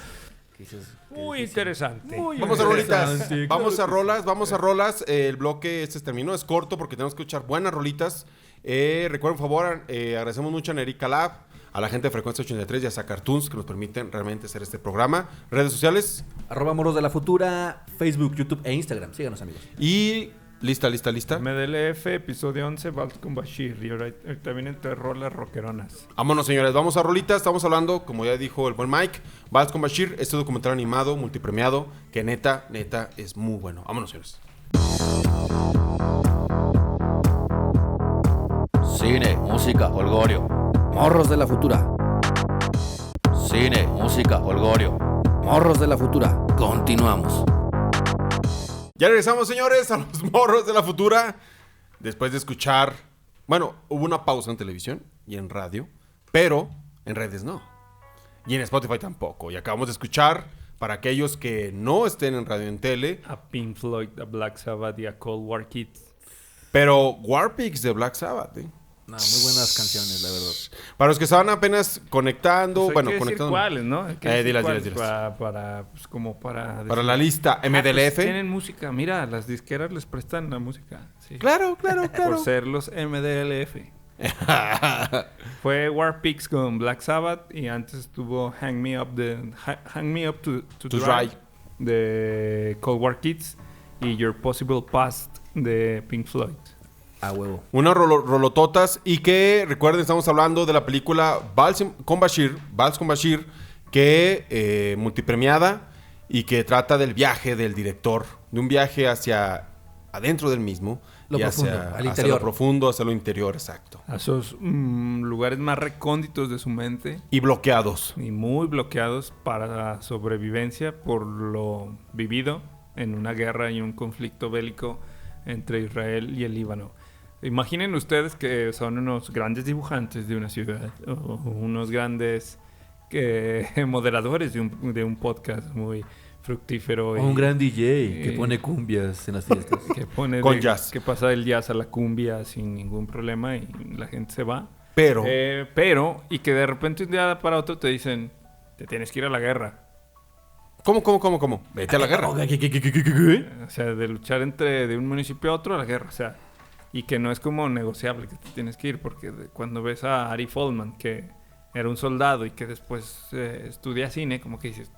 que dices, Muy interesante. Vamos a rolitas. Vamos a rolas. El bloque terminó. Es corto porque tenemos que escuchar buenas rolitas. Recuerden, por favor, agradecemos mucho a Nerica Lab, a la gente de Frecuencia 83 y a Cartoons que nos permiten realmente hacer este programa. Redes sociales. @Morros de la Futura, Facebook, YouTube e Instagram. Síganos, amigos. Y lista. MDLF, episodio 11, Vals con Bashir. Y ahorita vienen tres rolas rockeronas. Vámonos, señores. Vamos a rolitas. Estamos hablando, como ya dijo el buen Mike, Vals con Bashir, este documental animado, multipremiado, que neta es muy bueno. Vámonos, señores. Cine, música, holgorio. Morros de la Futura. Cine, música, holgorio. Morros de la Futura. Continuamos. Ya regresamos, señores, a los Morros de la Futura. Después de escuchar... Bueno, hubo una pausa en televisión y en radio, pero en redes no. Y en Spotify tampoco. Y acabamos de escuchar, para aquellos que no estén en radio y en tele, A Pink Floyd, a Black Sabbath y a Cold War Kids. pero Warpix de Black Sabbath, ¿eh? No, muy buenas canciones, la verdad. Para los que estaban apenas conectando, Pues hay que decir conectando... cuáles, ¿no? Hay que decir dilas. cuáles pues como para... Para la decir, lista pues, MDLF. tienen música. Mira, las disqueras les prestan la música. Sí. Claro. Por ser los MDLF. Fue Warpix con Black Sabbath y antes estuvo Hang Me Up to Dry de Cold War Kids y Your Possible Past de Pink Floyd. A huevo. Unas rolototas y que, recuerden, estamos hablando de la película Vals con Bashir, que multipremiada y que trata del viaje del director, de un viaje hacia adentro del mismo. Lo y profundo, hacia, al hacia interior. lo profundo, hacia lo interior, exacto. A esos lugares más recónditos de su mente Y bloqueados. y muy bloqueados para la sobrevivencia por lo vivido en una guerra y un conflicto bélico entre Israel y el Líbano. Imaginen ustedes que son unos grandes dibujantes de una ciudad o unos grandes moderadores de un podcast muy fructífero. Un gran DJ que pone cumbias en las fiestas. que pone Con jazz. que pasa del jazz a la cumbia sin ningún problema y la gente se va. Pero, Y que de repente un día para otro te dicen, te tienes que ir a la guerra. ¿Cómo? Vete a la guerra. ¿Qué? O sea, de luchar de un municipio a otro a la guerra. O sea, y que no es como negociable que te tienes que ir. Porque cuando ves a Ari Folman, que era un soldado y que después estudia cine, como que dices...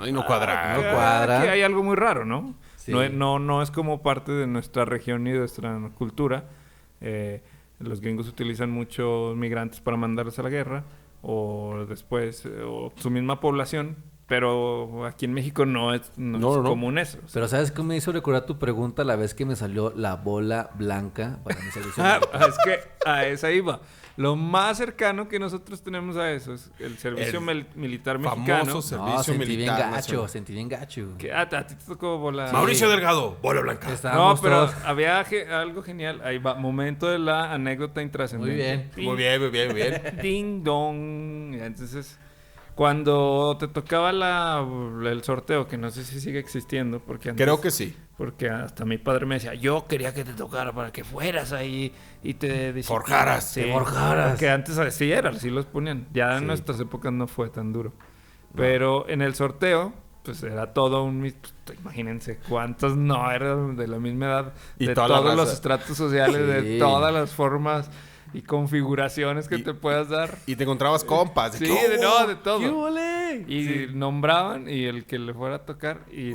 Ahí no cuadra. no cuadra. Que hay algo muy raro, ¿no? Sí. No es como parte de nuestra región y de nuestra cultura. Los gringos utilizan muchos migrantes para mandarlos a la guerra. O después, o su misma población. Pero aquí en México no es común eso. O sea, Pero ¿sabes qué me hizo recordar tu pregunta la vez que me salió la bola blanca para mi servicio? es que a esa iba. Lo más cercano que nosotros tenemos a eso es el servicio militar mexicano. famoso servicio Sentí bien militar gacho, nacional. sentí bien gacho. Que a ti te tocó bola. Mauricio Delgado, bola blanca. No, Estábamos pero todos- había algo genial. Ahí va, momento de la anécdota intrascendente. Muy bien. Muy bien. Ding dong. Entonces, cuando te tocaba el sorteo, que no sé si sigue existiendo, porque antes, Creo que sí. porque hasta mi padre me decía, yo quería que te tocara para que fueras ahí y te Forjaras, Sí, te forjaras. Porque antes así era, así los ponían. Ya en nuestras épocas no fue tan duro. Pero en el sorteo, pues era todo pues, imagínense cuántos no eran de la misma edad, Y de toda la todos los raza. estratos sociales, Sí. de todas las formas y configuraciones que te puedas dar. Y te encontrabas compas. Sí, que, de "Oh, todo. ¡Qué ole! Y nombraban y el que le fuera a tocar y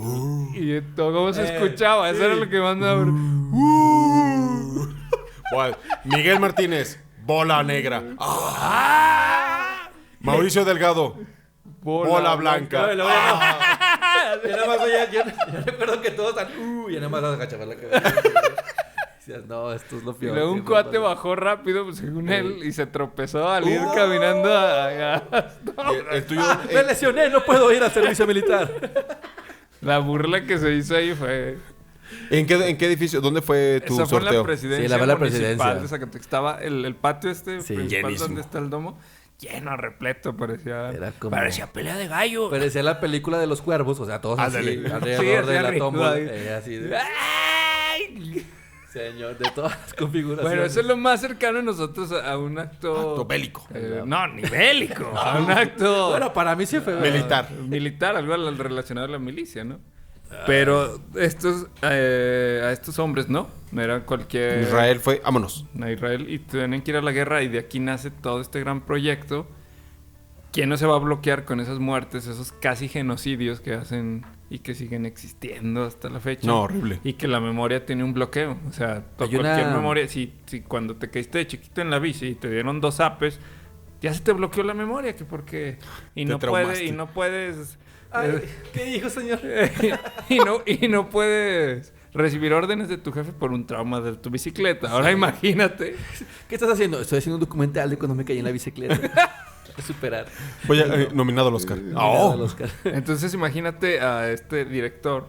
todo se escuchaba. Eso era lo que mandaba. Bueno, Miguel Martínez, bola negra. Mauricio Delgado, bola blanca. Ya nada más yo recuerdo que todos están... ya nada más agachaban la cabeza. Decías, no, esto es lo Y peor. luego un cuate bajó rápido, pues, según él, y se tropezó al ir caminando El tuyo, Me lesioné, no puedo ir al servicio militar. La burla que se hizo ahí fue... ¿En qué edificio? ¿Dónde fue tu Esa fue en la sorteo? presidencia Sí, la municipal presidencia. de Zacatecas. Estaba el patio Sí, principal llenísimo. donde está el domo, lleno, repleto, parecía Parecía pelea de gallo. Parecía la película de los cuervos, o sea, todos así, Ándale. alrededor Sí, así de la arriba, tómbola. ahí. Así de... ¡Ay! Señor, de todas las configuraciones. Bueno, eso es lo más cercano a nosotros a un acto... Acto bélico. No, ni bélico. A un acto Bueno, para mí sí fue... Militar. algo relacionado a la milicia, ¿no? Pero a estos hombres, ¿no? No era cualquier... Israel fue, vámonos. A Israel y tienen que ir a la guerra y de aquí nace todo este gran proyecto ¿quién no se va a bloquear con esas muertes, esos casi genocidios que hacen y que siguen existiendo hasta la fecha? No, horrible. Y que la memoria tiene un bloqueo. O sea, Hay cualquier una- memoria, si cuando te caíste de chiquito en la bici y te dieron 2 zapes, ya se te bloqueó la memoria, que porque... Y Te no traumaste. no puedes... ¿Qué dijo, señor? y no puedes recibir órdenes de tu jefe por un trauma de tu bicicleta. Ahora imagínate. ¿Qué estás haciendo? Estoy haciendo un documental de cuando me caí en la bicicleta. Superar. Voy a, nominado al Oscar. Nominado al Oscar. Entonces imagínate a este director,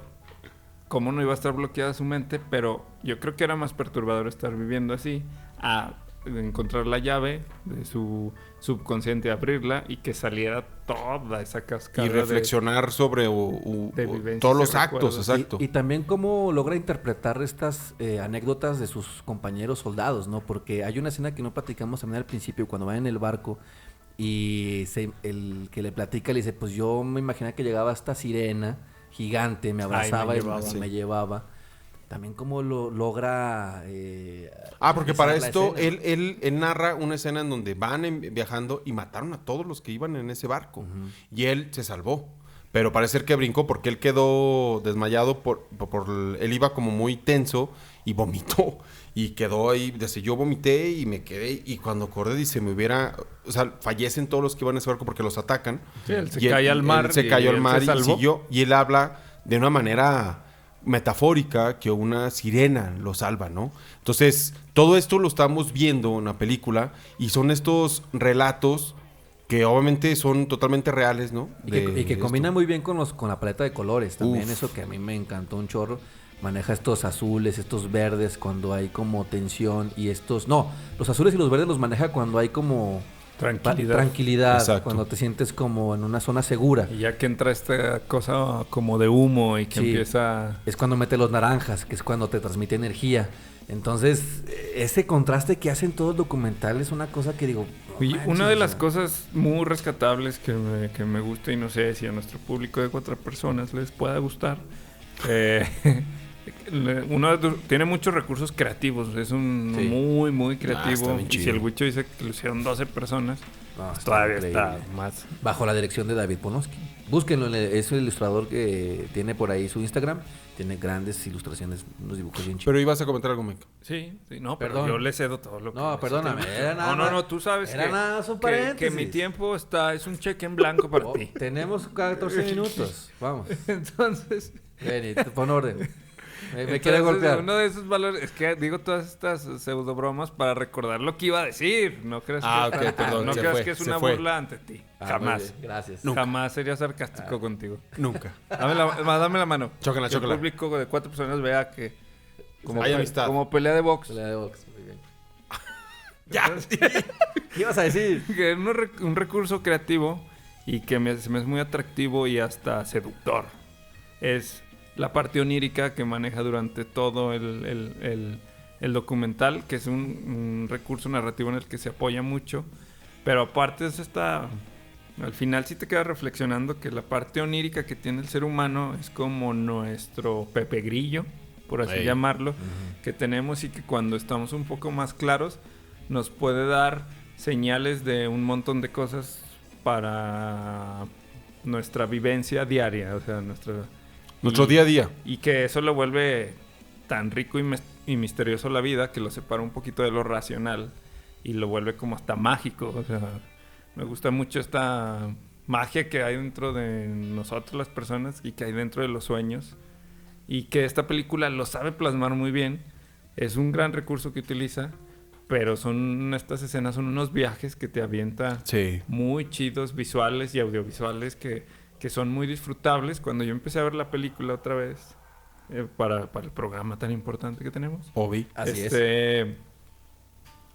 cómo no iba a estar bloqueada su mente, pero yo creo que era más perturbador estar viviendo así, a encontrar la llave de su subconsciente, abrirla y que saliera toda esa cascada Y reflexionar sobre de vivencias todos y los actos, recuerdos. exacto. Y también cómo logra interpretar estas anécdotas de sus compañeros soldados, ¿no? Porque hay una escena que no platicamos también al principio, cuando va en el barco y el que le platica le dice, pues yo me imaginaba que llegaba esta sirena gigante, me abrazaba y me llevaba. También cómo lo logra... Porque para realizar la esto escena, ¿no? él narra una escena en donde van viajando y mataron a todos los que iban en ese barco. Y él se salvó. Pero parece ser que brincó porque él quedó desmayado él iba como muy tenso y vomitó. Y quedó ahí, dice, yo vomité y me quedé. Y cuando acordé, dice, o sea, fallecen todos los que iban en ese barco porque los atacan. Sí, él se Y cae al mar. Él se y cayó al él mar se y salvó. siguió. Y él habla de una manera metafórica que una sirena lo salva, ¿no? Entonces, todo esto lo estamos viendo en la película y son estos relatos que obviamente son totalmente reales, ¿no? Y que De combina esto. muy bien con la paleta de colores también. Uf. Eso que a mí me encantó un chorro. Maneja estos azules, estos verdes cuando hay como tensión y estos... No, los azules y los verdes los maneja cuando hay como... Tranquilidad, Exacto. cuando te sientes como en una zona segura. Y ya que entra esta cosa como de humo y que Sí. empieza... Es cuando mete los naranjas, que es cuando te transmite energía. Entonces, ese contraste que hacen todos los documentales es una cosa que digo... no Y manches, una de o las sea, cosas muy rescatables que me gusta y no sé si a nuestro público de 4 personas les pueda gustar. Tiene muchos recursos creativos. Es un Sí. muy, muy está creativo. bien Y chido. si el Wicho dice que lo hicieron 12 personas, no, está todavía increíble. está más. Bajo la dirección de David Ponoski. Búsquenlo, es el ilustrador que tiene por ahí su Instagram. Tiene grandes ilustraciones, unos dibujos bien chidos. Pero ibas a comentar algo, Mike. Sí, no, pero Perdón. yo le cedo todo lo que... No, perdóname, era nada No, más- tú sabes era nada más un que paréntesis. mi tiempo es un cheque en blanco para Oh, ti. tenemos 14 minutos. Vamos. Entonces... Ven, pon orden. Me Entonces, quiere golpear. uno de esos valores es que digo todas estas pseudo bromas para recordar lo que iba a decir. No creas Ah, que, ok, perdón, no se creas fue, que es se una fue. burla ante ti. Ah, muy Jamás. bien, gracias. Jamás sería sarcástico contigo. Nunca. Dame la mano. Chócala, Que chócala. el público de 4 personas vea que Hay amistad. como pelea de box. Pelea de box, muy bien. ¡Ya! ¿Qué ibas a decir? Que es un recurso creativo y que se me es muy atractivo y hasta seductor. Es la parte onírica que maneja durante todo el documental, que es un recurso narrativo en el que se apoya mucho. Pero aparte es al final sí te quedas reflexionando que la parte onírica que tiene el ser humano es como nuestro Pepe Grillo, por así Ey. llamarlo, que tenemos y que cuando estamos un poco más claros nos puede dar señales de un montón de cosas para nuestra vivencia diaria, o sea, Nuestro día a día. y que eso lo vuelve tan rico y misterioso la vida que lo separa un poquito de lo racional y lo vuelve como hasta mágico. O sea, me gusta mucho esta magia que hay dentro de nosotros las personas y que hay dentro de los sueños y que esta película lo sabe plasmar muy bien. Es un gran recurso que utiliza, pero estas escenas son unos viajes que te avienta Sí. muy chidos, visuales y audiovisuales que son muy disfrutables. Cuando yo empecé a ver la película otra vez para el programa tan importante que tenemos, Obi. Así es.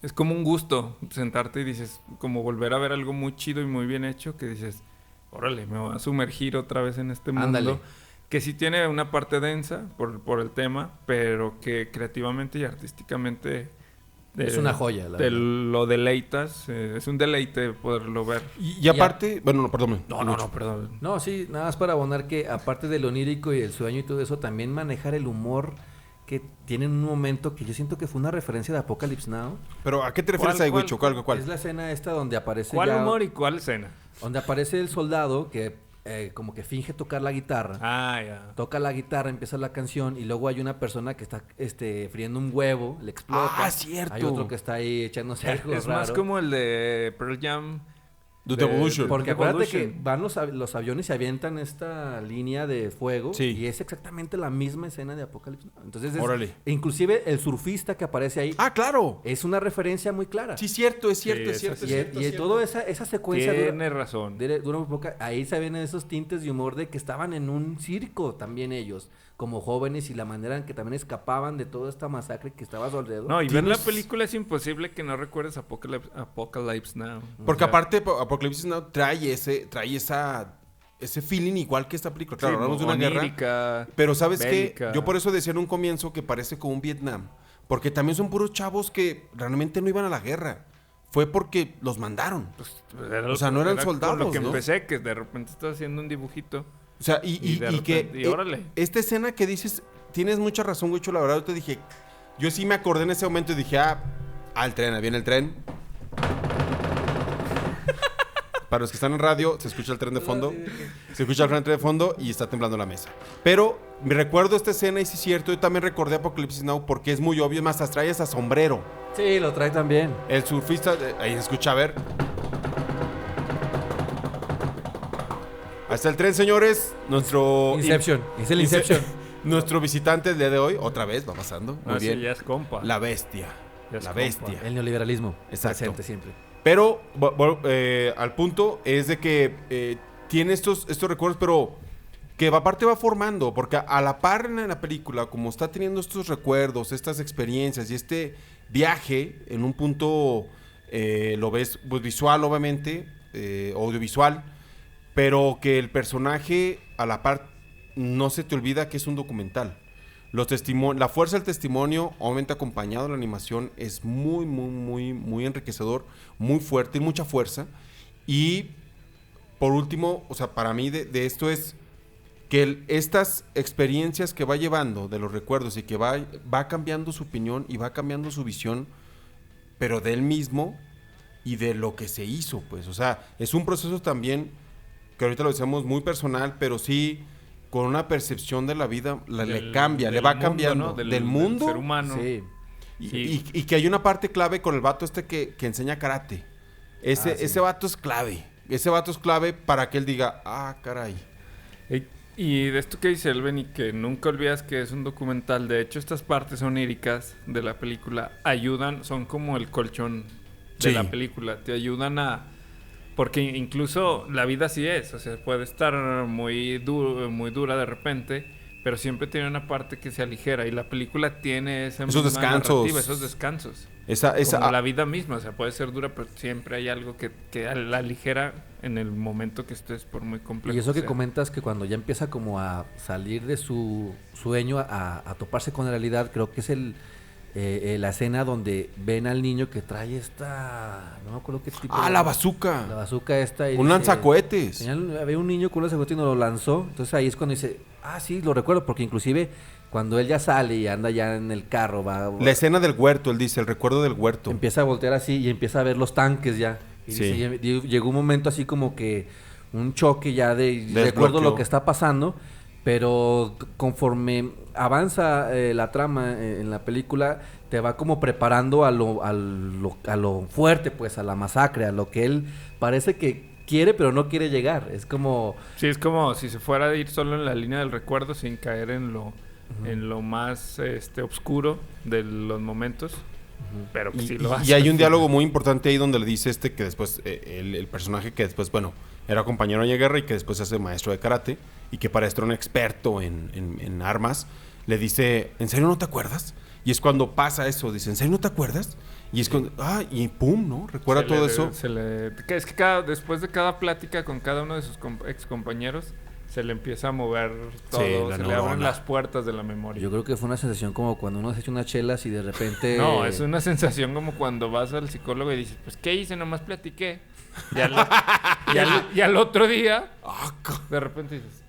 es como un gusto sentarte y dices, como volver a ver algo muy chido y muy bien hecho, que dices, órale, me voy a sumergir otra vez en este mundo. Ándale. Que sí tiene una parte densa por el tema, pero que creativamente y artísticamente Es una joya, la te verdad. lo deleitas. Es un deleite poderlo ver. Y aparte, bueno, no, perdón. No, perdón. No, sí, nada más para abonar que aparte del onírico y el sueño y todo eso, también manejar el humor que tienen un momento que yo siento que fue una referencia de Apocalypse Now. Pero ¿a qué te refieres ahí, Wicho? ¿Cuál? Es la escena esta donde aparece ¿Cuál ya... humor y cuál escena? Donde aparece el soldado que como que finge tocar la guitarra. Ah, ya. Toca la guitarra, empieza la canción y luego hay una persona que está friendo un huevo, le explota. Ah, cierto. Hay otro que está ahí echándose algo Es raro. más como el de Pearl Jam. The Evolution. Porque acuérdate que Evolution. van los aviones y se avientan esta línea de fuego Sí. y es exactamente la misma escena de Apocalipsis. Entonces, Órale. inclusive el surfista que aparece ahí Ah, claro. es una referencia muy clara. Sí, cierto, es cierto, Sí, es cierto. esa es sí. cierto, Y es cierto. toda esa secuencia Tiene razón. dura muy poca. Ahí se ven esos tintes de humor de que estaban en un circo también ellos, como jóvenes, y la manera en que también escapaban de toda esta masacre que estaba a su alrededor. No, y ver la Tienes- película es imposible que no recuerdes Apocalypse Now. Porque O sea, aparte Apocalipsis Now trae ese feeling igual que esta película. Claro, sí, hablamos de una guerra. onírica, Pero ¿sabes qué? bélica. Yo por eso decía en un comienzo que parece como un Vietnam. Porque también son puros chavos que realmente no iban a la guerra. Fue porque los mandaron. Era- O sea, no eran era soldados, con lo que ¿no? empecé, que de repente estaba haciendo un dibujito. O sea, Y y de que... repente- y órale. esta escena que dices, tienes mucha razón, Wicho, la verdad. Yo te dije... Yo sí me acordé en ese momento y dije, el tren, ahí viene el tren. Para los que están en radio, se escucha el tren de fondo. Se escucha el tren de fondo y está temblando la mesa. Pero me recuerdo esta escena y sí es cierto, yo también recordé Apocalipsis Now porque es muy obvio, más hasta trae ese sombrero. Sí, lo trae también. El surfista, ahí se escucha, a ver. Ahí está el tren, señores. Nuestro... Inception. Es el Inception. Nuestro visitante el día de hoy, otra vez, va pasando. Muy No, sí, bien. ya es compa. La bestia. Ya es La compa. bestia. El neoliberalismo. Exacto. Presente siempre. Pero al punto es de que tiene estos recuerdos, pero que aparte va formando, porque a la par en la película, como está teniendo estos recuerdos, estas experiencias y este viaje en un punto, lo ves pues, visual obviamente, audiovisual, pero que el personaje a la par no se te olvida que es un documental. La fuerza del testimonio, obviamente acompañado de la animación, es muy, muy, muy, muy enriquecedor, muy fuerte y mucha fuerza. Y por último, o sea, para mí de esto es que estas experiencias que va llevando de los recuerdos y que va cambiando su opinión y va cambiando su visión, pero de él mismo y de lo que se hizo, pues. O sea, es un proceso también que ahorita lo decimos muy personal, pero sí con una percepción de la vida le cambia, le va mundo, cambiando. ¿no? Del mundo. ser humano. Sí. Y que hay una parte clave con el vato que enseña karate. Ese vato es clave. Ese vato es clave para que él diga, caray. Y de esto que dice Elven y que nunca olvidas que es un documental, de hecho estas partes oníricas de la película ayudan, son como el colchón de Sí. la película, te ayudan a... Porque incluso la vida así es, o sea, puede estar muy dura de repente, pero siempre tiene una parte que se aligera y la película tiene esa Esos misma descansos. narrativa, esos descansos. Como la vida misma, o sea, puede ser dura, pero siempre hay algo que la aligera en el momento que estés por muy complejo. Y eso que sea. comentas que cuando ya empieza como a salir de su sueño a toparse con la realidad, creo que es la escena donde ven al niño que trae no me acuerdo qué tipo. La bazooka. La bazooka esta. Y Un dice, lanzacohetes. había un niño con un lanzacohetes y nos lo lanzó. Entonces ahí es cuando dice, sí, lo recuerdo, porque inclusive cuando él ya sale y anda ya en el carro, La escena del huerto, él dice, el recuerdo del huerto. empieza a voltear así y empieza a ver los tanques ya. Y Sí. dice, llegó un momento así como que un choque ya recuerdo Desbloqueó. lo que está pasando, pero conforme avanza la trama en la película, te va como preparando a lo fuerte, pues, a la masacre, a lo que él parece que quiere, pero no quiere llegar. Es como... Sí, es como si se fuera a ir solo en la línea del recuerdo sin caer en lo más oscuro de los momentos. Pero que sí lo hace. Y hay un diálogo muy importante ahí donde le dice que después, el personaje que después, bueno, era compañero de guerra y que después se hace maestro de karate y que para esto era un experto en armas, le dice, ¿en serio no te acuerdas? Y es cuando pasa eso, dice, ¿en serio no te acuerdas? Y es cuando, y pum, ¿no? Recuerda todo eso. Es que después de cada plática con cada uno de sus ex compañeros, se le empieza a mover todo, Sí, se la le neurona. abren las puertas de la memoria. Yo creo que fue una sensación como cuando uno se echa unas chelas y de repente... No, es una sensación como cuando vas al psicólogo y dices, pues, ¿qué hice? Nomás platiqué. Y al otro día, de repente dices,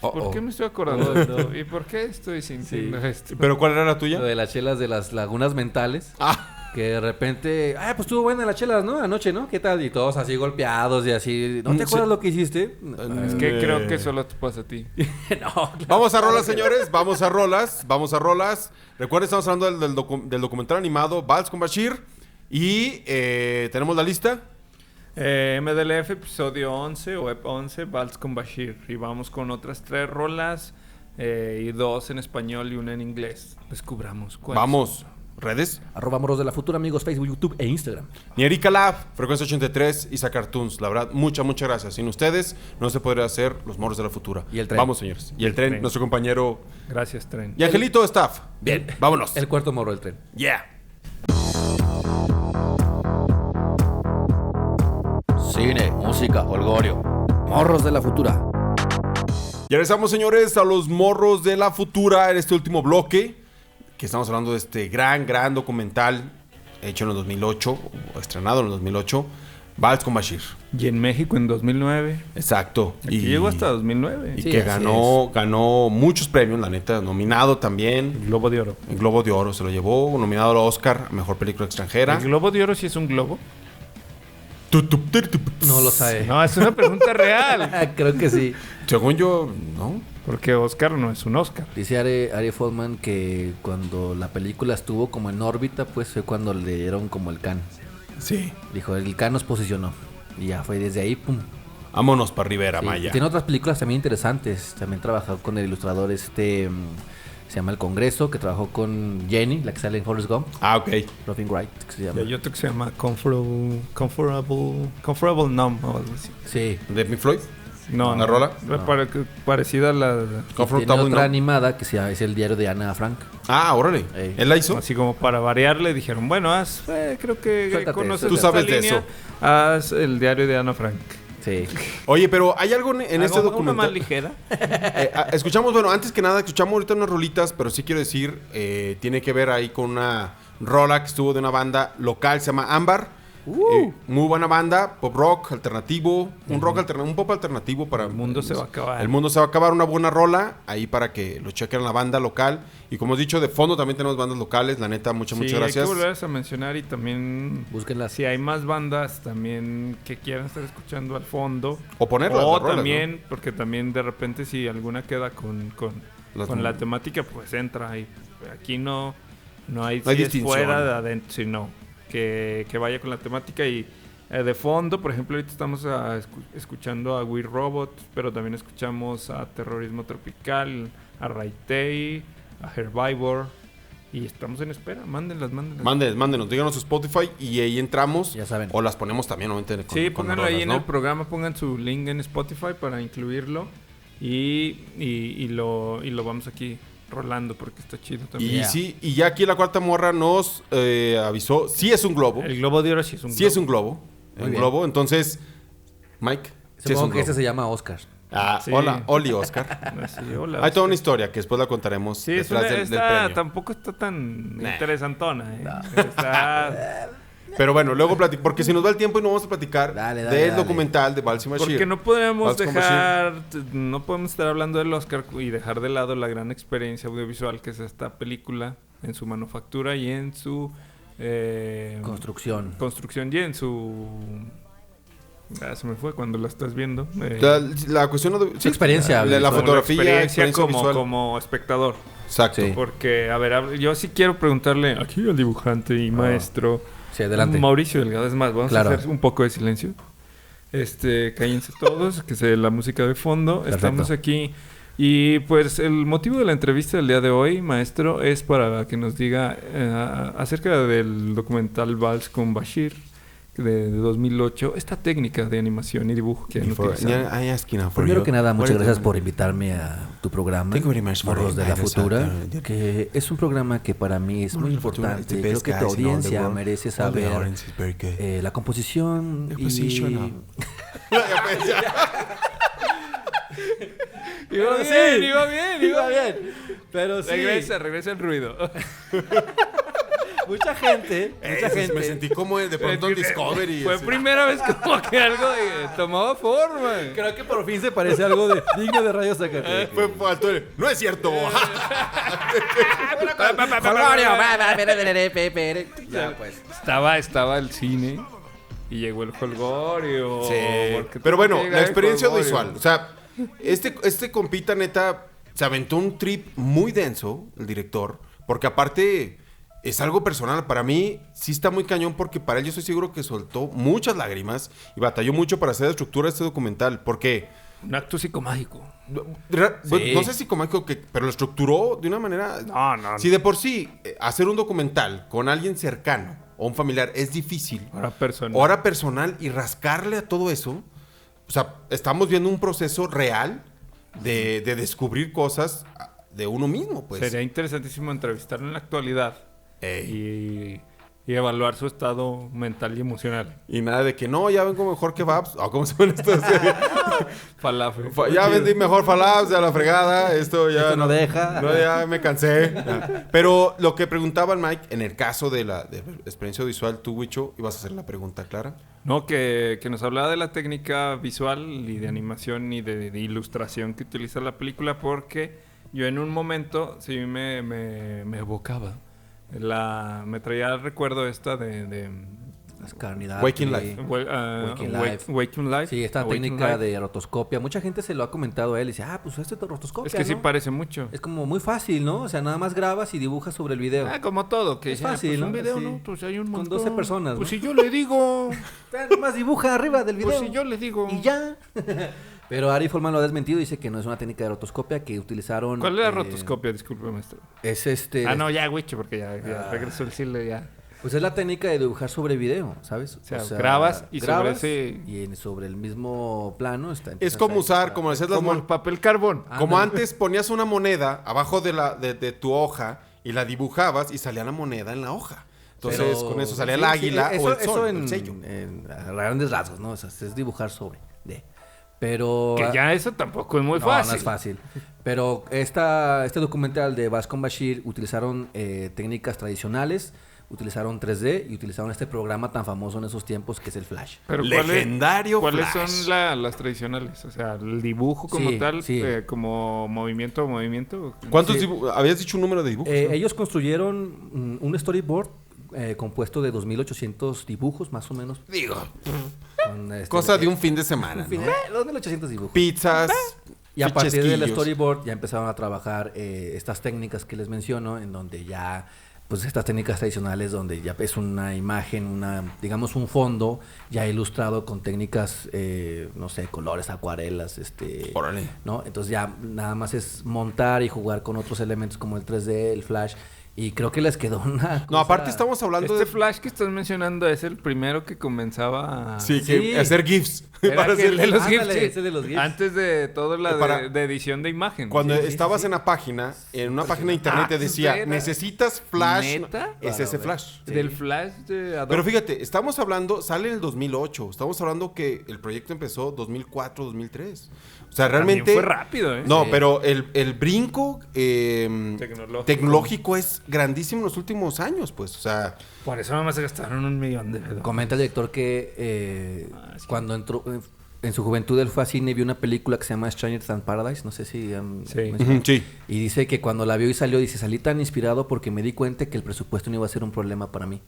¿Por qué me estoy acordando de esto? ¿Y por qué estoy sintiendo esto? ¿Pero cuál era la tuya? Lo de las chelas de las lagunas mentales. Ah, Que de repente, pues estuvo buena las chelas, ¿no? Anoche, ¿no? ¿Qué tal? Y todos así golpeados y así. ¿No te acuerdas lo que hiciste? Es que creo que solo te pasa a ti. No, claro. vamos a rolas, señores. Vamos a rolas. Recuerden, estamos hablando del documental animado Vals con Bashir. Y tenemos la lista. MDLF, episodio 11 o EP 11, Vals con Bashir. Y vamos con otras 3 rolas y 2 en español y 1 en inglés. Descubramos cuál. Vamos. Redes. @Morros de la Futura, amigos, Facebook, YouTube e Instagram. Nierica Lab, Frecuencia 83 y Cartoons. La verdad, muchas gracias. Sin ustedes no se podría hacer Los Morros de la Futura. Y el tren. Vamos, señores. Y el tren, nuestro compañero. Gracias, Tren. Y Angelito Staff. Bien. Vámonos. El cuarto morro del tren. Yeah. Cine, música, holgorio. Morros de la Futura. Ya regresamos, señores, a Los Morros de la Futura en este último bloque. Que estamos hablando de este gran documental hecho en el 2008, o estrenado en el 2008, Vals con Bashir. Y en México en 2009. Exacto. Aquí llegó hasta 2009. Y Sí, que así ganó muchos premios, la neta. Nominado también. El Globo de Oro. El Globo de Oro se lo llevó. Nominado al Oscar a Mejor Película Extranjera. ¿El Globo de Oro sí es un globo? No lo sabe. No, es una pregunta real. Creo que sí. Según yo, no. Porque Oscar no es un Oscar. Dice Ari Feldman que cuando la película estuvo como en órbita, pues fue cuando le dieron como el can. Sí. Dijo, el can nos posicionó. Y ya fue desde ahí, pum. Vámonos para Rivera, Sí, Maya. tiene otras películas también interesantes. También trabajó con el ilustrador se llama El Congreso, que trabajó con Jenny, la que sale en Forrest Gump. Ah, ok. Robin Wright, que se Y llama. hay otro que se llama Comfortable Numb o algo así. Sí. ¿De Pink Floyd? No, ¿La rola? Parecida a la... Tiene Comfortable otra No. animada que se llama, es el diario de Ana Frank. Ah, órale. Ey. ¿Él la hizo? Así como para variar, le dijeron, bueno, creo que Suéltate, conoces tú esta sabes de línea, eso. haz el diario de Ana Frank. Sí. Oye, pero hay algo en este Hago una más documental. ligera. Escuchamos, bueno, antes que nada, escuchamos ahorita unas rolitas, pero sí quiero decir, tiene que ver ahí con una rola que estuvo de una banda local, se llama Ámbar. Muy buena banda, pop rock alternativo, un pop alternativo para... El mundo se va a acabar. El mundo se va a acabar, una buena rola ahí para que lo chequen la banda local. Y como he dicho, de fondo también tenemos bandas locales, la neta, muchas Hay gracias. que volver a mencionar y también... Búsquenlas. Si hay más bandas también que quieran estar escuchando al fondo. O ponerlas, O las rolas, también, porque también de repente si alguna queda con la temática, pues entra ahí. Aquí no hay si es distinción. fuera de adentro, sino que vaya con la temática y de fondo, por ejemplo, ahorita estamos escuchando a We Robot, pero también escuchamos a Terrorismo Tropical, a Raitei, a Herbivore y estamos en espera. Mándenlas. Mándenos, díganos su Spotify y ahí entramos. Ya saben. O las ponemos también, obviamente. Sí, con pónganlo las ahí rolas, en ¿no? el programa, pongan su link en Spotify para incluirlo y lo vamos aquí rolando porque está chido también. Y Yeah. sí, y ya aquí la cuarta morra nos avisó, sí es un globo. El Globo de Oro sí es un Sí es un globo. Muy Un bien. globo. Entonces, Mike, sí es Supongo un que este globo. se llama Oscar. Ah, Sí. hola, Oli Oscar. Así, hola, Hay toda Oscar. una historia que después la contaremos Sí, es detrás una, del está, premio. tampoco está tan Nah. interesantona. Está, Pero bueno, luego porque si nos va el tiempo y no vamos a platicar Dale, del dale. documental de Vals y Bashir. porque no podemos Vals con no podemos estar hablando del Oscar y dejar de lado la gran experiencia audiovisual que es esta película en su manufactura y en su Construcción. construcción y en su... se me fue cuando la estás viendo. La cuestión Su experiencia de la visual. fotografía, experiencia visual. como espectador. Exacto. Sí. Porque, a ver, yo sí quiero preguntarle aquí al dibujante y maestro Sí, adelante. Mauricio Delgado. Es más, vamos Claro. a hacer un poco de silencio. Cállense todos, que se la música de fondo. Perfecto. Estamos aquí. Y pues el motivo de la entrevista del día de hoy, maestro, es para que nos diga acerca del documental Vals con Bashir de 2008, esta técnica de animación y dibujo que han utilizado. Primero que nada, muchas gracias por invitarme a tu programa, Thank you very much for Morros de la inviting us Futura, out there. que es un programa que para mí es muy importante. Creo que tu audiencia merece saber la composición The y... position Iba bien. Pero sí. Regresa el ruido. Mucha gente. Me sentí como de pronto en Discovery. Fue así. primera vez como que algo tomaba forma. Creo que por fin se parece a algo digno de Radio Zacatecas. Fue alto. No es cierto. Ya, pues. Estaba el cine y llegó el Holgorio. Sí. porque Pero tuvo bueno, que llegar la el experiencia Holgorio. visual. O sea, este compita neta se aventó un trip muy denso, el director, porque aparte es algo personal. Para mí sí está muy cañón porque para él yo estoy seguro que soltó muchas lágrimas y batalló mucho para hacer la estructura de este documental. Porque Un acto psicomágico. no sé si psicomágico, pero lo estructuró de una manera... No. Si de por sí hacer un documental con alguien cercano o un familiar es difícil, Ahora personal. personal y rascarle a todo eso, o sea, estamos viendo un proceso real de descubrir cosas de uno mismo, pues. Sería interesantísimo entrevistarlo en la actualidad Ey. y evaluar su estado mental y emocional. Y nada de que no, ya vengo mejor que Babs. ¿Cómo se ven estos? Falafel. Ya vendí mejor Falabs, a la fregada. Esto ya Esto no deja. No, ya me cansé. Pero lo que preguntaba el Mike, en el caso de la experiencia visual, tú, Wicho, ibas a hacer la pregunta clara. No, que nos hablaba de la técnica visual y de animación y de ilustración que utiliza la película, porque yo en un momento sí me evocaba. Me traía el recuerdo esta de Las carnidades. Waking Life. Waking Life. Sí, esta Waking técnica Life. de rotoscopia. Mucha gente se lo ha comentado a él y dice, pues esto es rotoscopia, Es que sí ¿no? parece mucho. Es como muy fácil, ¿no? O sea, nada más grabas y dibujas sobre el video. Como todo, que Es dice, fácil, pues ¿no? un video, Sí. ¿no? Pues hay un Con montón. 12 personas, Pues ¿no? si yo le digo, Nada más dibuja arriba del video. pues si yo le digo. Y ya. Pero Ari Folman lo ha desmentido. Dice que no es una técnica de rotoscopia que utilizaron... ¿Cuál es la rotoscopia? Disculpe, maestro. Es No, ya, Wicho, porque ya regresó el Chile, ya. Pues es la técnica de dibujar sobre video, ¿sabes? O sea, grabas y sobre ese... Y sobre el mismo plano está... Es como usar, como decías, Como el papel carbón. Como Ándale. antes ponías una moneda abajo de tu hoja y la dibujabas y salía la moneda en la hoja. Entonces, Pero- con eso salía sí, el águila sí, o el eso sol, en, el sello. a grandes rasgos, ¿no? O sea, es dibujar sobre. Pero... Que ya eso tampoco es muy no, fácil. no es fácil. Pero este documental de Bascom Bashir utilizaron técnicas tradicionales, utilizaron 3D y utilizaron este programa tan famoso en esos tiempos que es el Flash. Pero Legendario ¿cuáles Flash. son las tradicionales? O sea, el dibujo como Sí, tal, sí. Como movimiento. ¿Cuántos Sí. habías dicho un número de dibujos? ¿no? Ellos construyeron un storyboard compuesto de 2.800 dibujos, más o menos. Digo, Con, cosa de un fin de semana, ¿no? 2.800 dibujos. Pizzas, Y a partir del fichesquillos. storyboard ya empezaron a trabajar estas técnicas que les menciono, en donde ya, pues estas técnicas tradicionales, donde ya es una imagen, digamos un fondo ya ilustrado con técnicas, no sé, colores, acuarelas, Órale. ¿no? Entonces ya nada más es montar y jugar con otros elementos como el 3D, el Flash, y creo que les quedó una No, cosa- aparte estamos hablando Este de... Flash que estás mencionando es el primero que comenzaba a... Sí, Sí. hacer GIFs. Era Para que el de hacer- los Ándale, GIFs, sí. ese de los GIFs. Antes de todo la Para- de edición de imagen. Cuando Sí, sí, estabas sí. en la página, en una página de internet te decía, ¿era? necesitas Flash. ¿Neta? Es ese Para ver. Flash. Del Flash de Adobe. Pero fíjate, estamos hablando, sale en el 2008. Estamos hablando que el proyecto empezó 2004, 2003. O sea, También realmente... fue rápido, ¿eh? No, Sí. pero el brinco Tecnológico. es grandísimo en los últimos años, pues. O sea, Por eso nada más se gastaron $1 millón de pesos. Comenta el director que Sí. cuando entró en su juventud él fue a cine y vio una película que se llama Stranger Than Paradise, no sé si Sí. sí. y dice que cuando la vio y salió, dice, salí tan inspirado porque me di cuenta que el presupuesto no iba a ser un problema para mí.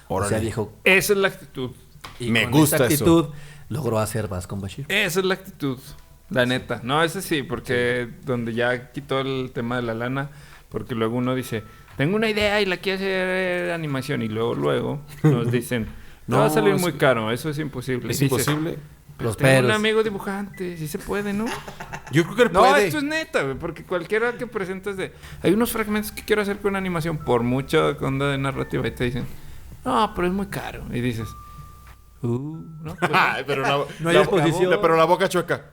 O sea, Órale. dijo, Esa es la actitud. y Me con gusta esa eso. actitud logró hacer Bascom Bashir. Esa es la actitud. La neta. No, ese sí, porque donde ya quitó el tema de la lana, porque luego uno dice, tengo una idea y la quiero hacer animación, y luego nos dicen, no va a salir es- muy caro, eso es imposible. Es Y dices, imposible. "Pero Los tengo un peros. amigo dibujante, sí se puede, ¿no? Yo creo que él No, puede. esto es neta, güey, porque cualquiera que presentes hay unos fragmentos que quiero hacer con animación por mucha onda de narrativa y te dicen, no, pero es muy caro. Y dices, no, pues, Ay, pero No hay exposición. pero la boca chueca.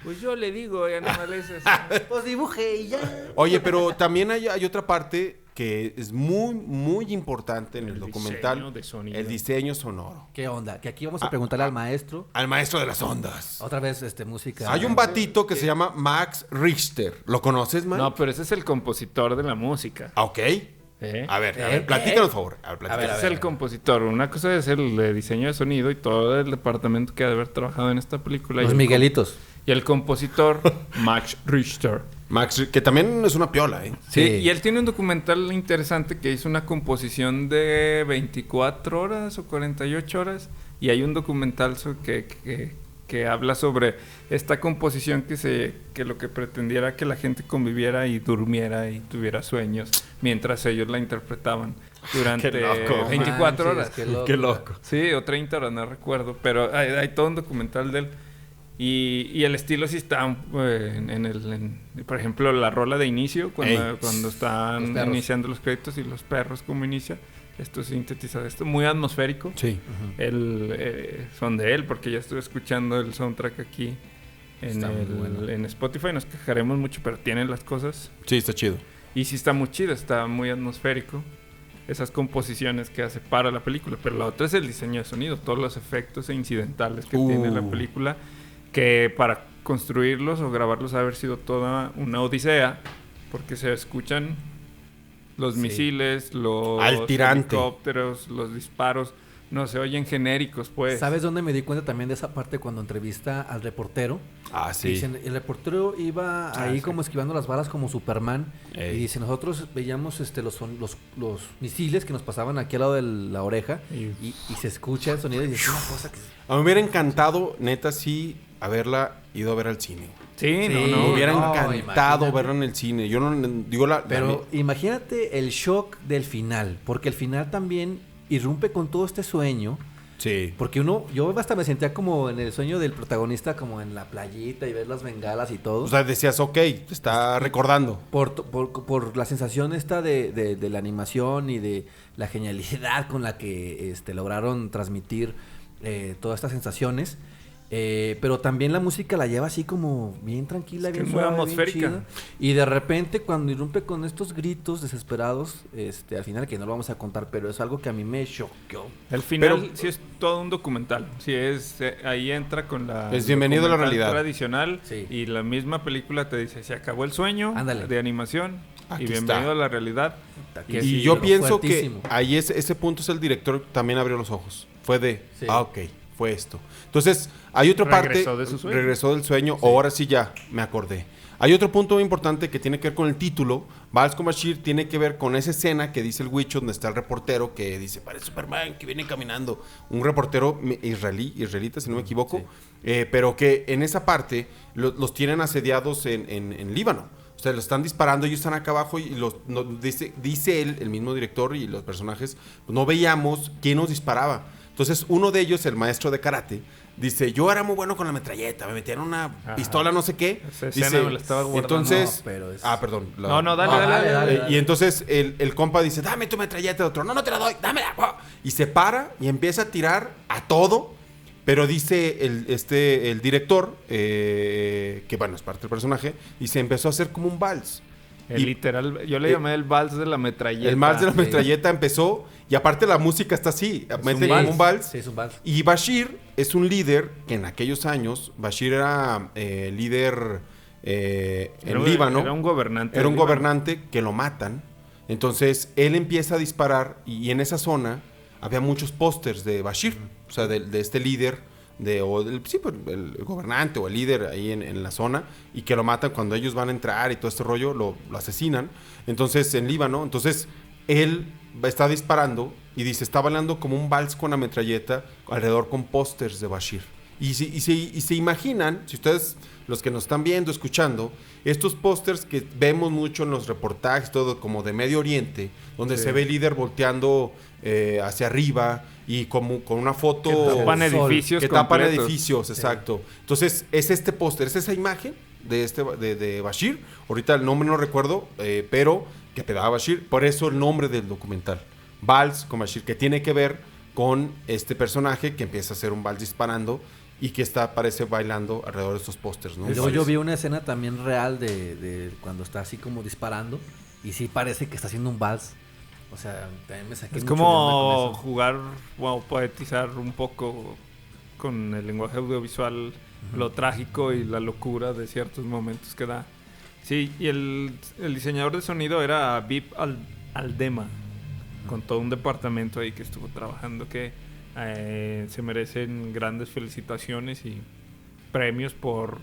pues yo le digo, ya no me le dices. Pues dibujé y ya. Oye, pero también hay otra parte que es muy, muy importante en el documental. Diseño de sonido. El diseño sonoro. ¿Qué onda? Que aquí vamos a preguntarle al maestro. Al maestro de las ondas. Otra vez, música. Hay un batito que se llama Max Richter. ¿Lo conoces, man? No, pero ese es el compositor de la música. Ah, ok. ¿Eh? A ver, platícanos, por favor. A ver, platícanos. Ese es el compositor. Una cosa es el de diseño de sonido y todo el departamento que ha de haber trabajado en esta película. Los Miguelitos. Y el compositor, Max Richter. Max, que también es una piola, ¿eh? Sí, Sí. y él tiene un documental interesante que hizo una composición de 24 horas o 48 horas. Y hay un documental que habla sobre esta composición que lo que pretendiera era que la gente conviviera y durmiera y tuviera sueños mientras ellos la interpretaban durante Qué loco. 24 horas. Qué loco. Sí, o 30 horas, no recuerdo. Pero hay todo un documental de él. Y el estilo sí está por ejemplo, la rola de inicio, cuando están iniciando los créditos y los perros como inicia. Esto sintetiza esto, muy atmosférico. Sí. Son de él, porque ya estuve escuchando el soundtrack aquí en Spotify. Nos quejaremos mucho, pero tienen las cosas. Sí, está chido. Y sí está muy chido, está muy atmosférico. Esas composiciones que hace para la película. Pero la otra es el diseño de sonido, todos los efectos e incidentales que tiene la película. Que para construirlos o grabarlos ha haber sido toda una odisea, porque se escuchan los misiles, los helicópteros, los disparos, no se oyen genéricos, pues. ¿Sabes dónde me di cuenta también de esa parte cuando entrevista al reportero? Ah, sí. Dicen, el reportero iba ahí como esquivando las balas como Superman. Ey. Y dice, nosotros veíamos los misiles que nos pasaban aquí al lado de la oreja y se escucha el sonido y es una cosa que... A mí me hubiera encantado, neta, sí, haberla ido a ver al cine. Sí, Sí, Me no. hubiera no, encantado imagínate. verla en el cine. Yo no digo Pero imagínate el shock del final, porque el final también irrumpe con todo este sueño. Sí. Porque yo hasta me sentía como en el sueño del protagonista, como en la playita y ver las bengalas y todo. O sea, decías, ok, te está recordando. Por la sensación esta de la animación y de la genialidad con la que lograron transmitir todas estas sensaciones. Pero también la música la lleva así como bien tranquila, Es que bien es muy suave, bien atmosférica. chida. Y de repente cuando irrumpe con estos gritos desesperados, al final, que no lo vamos a contar, pero es algo que a mí me choqueó. El final Pero- sí es todo un documental. Sí es ahí entra con la Es bienvenido a la documental realidad. tradicional Sí. y la misma película te dice se acabó el sueño Ándale. de animación Aquí y bienvenido está. a la realidad. Que Y sí, yo pero pienso fuertísimo. que ahí ese punto es el director también abrió los ojos. Fue de, Sí. ok, fue esto. Entonces, hay otra Regresó parte. de su sueño. Regresó del sueño. Ahora sí ya, me acordé. Hay otro punto muy importante que tiene que ver con el título. Vals con Bashir tiene que ver con esa escena que dice el Witch, donde está el reportero que dice, parece Superman, que viene caminando. Un reportero israelita, si no me equivoco. Sí. Pero que en esa parte los tienen asediados en Líbano. O sea, los están disparando, ellos están acá abajo y dice él, el mismo director y los personajes, pues, no veíamos quién nos disparaba. Entonces, uno de ellos, el maestro de karate, dice, yo era muy bueno con la metralleta, me metían una pistola, no sé qué. Esa escena Dice, me la estaba guardando. entonces, No, pero es- perdón. No, dale. Y entonces el compa dice, dame tu metralleta, otro, no te la doy, dámela. Y se para y empieza a tirar a todo, pero dice el director, que bueno, es parte del personaje, y se empezó a hacer como un vals. Y Literal, yo le llamé el vals de la metralleta. el vals de la Sí. metralleta empezó, y aparte la música está así, mete como un vals. Sí, es un vals. Y Bashir es un líder que en aquellos años, Bashir era líder en Líbano. Era un gobernante. Era un de Líbano. gobernante que lo matan. Entonces él empieza a disparar y en esa zona había muchos pósters de Bashir, o sea, de este líder, el gobernante o el líder ahí en la zona, y que lo matan cuando ellos van a entrar y todo este rollo, lo asesinan. Entonces en Líbano, entonces él está disparando y dice, está bailando como un vals con la metralleta alrededor con pósters de Bashir. Y se imaginan, si ustedes, los que nos están viendo, escuchando, estos pósters que vemos mucho en los reportajes, todo como de Medio Oriente, donde se ve el líder volteando hacia arriba y como con una foto Que tapan el sol, edificios que tapan completos. edificios, exacto. Entonces, es este póster, es esa imagen de Bashir. Ahorita el nombre no recuerdo, pero que pegaba Bashir. Por eso el nombre del documental. Vals con Bashir, que tiene que ver con este personaje que empieza a hacer un vals disparando y que parece bailando alrededor de estos pósters, ¿no? Y luego yo vi una escena también real de cuando está así como disparando Y sí parece que está haciendo un vals. O sea, también me saqué Es mucho de onda como con eso. jugar o poetizar un poco con el lenguaje audiovisual lo trágico y la locura de ciertos momentos que da. Sí, y el diseñador de sonido era Vip Aldema, con todo un departamento ahí que estuvo trabajando que se merecen grandes felicitaciones y premios por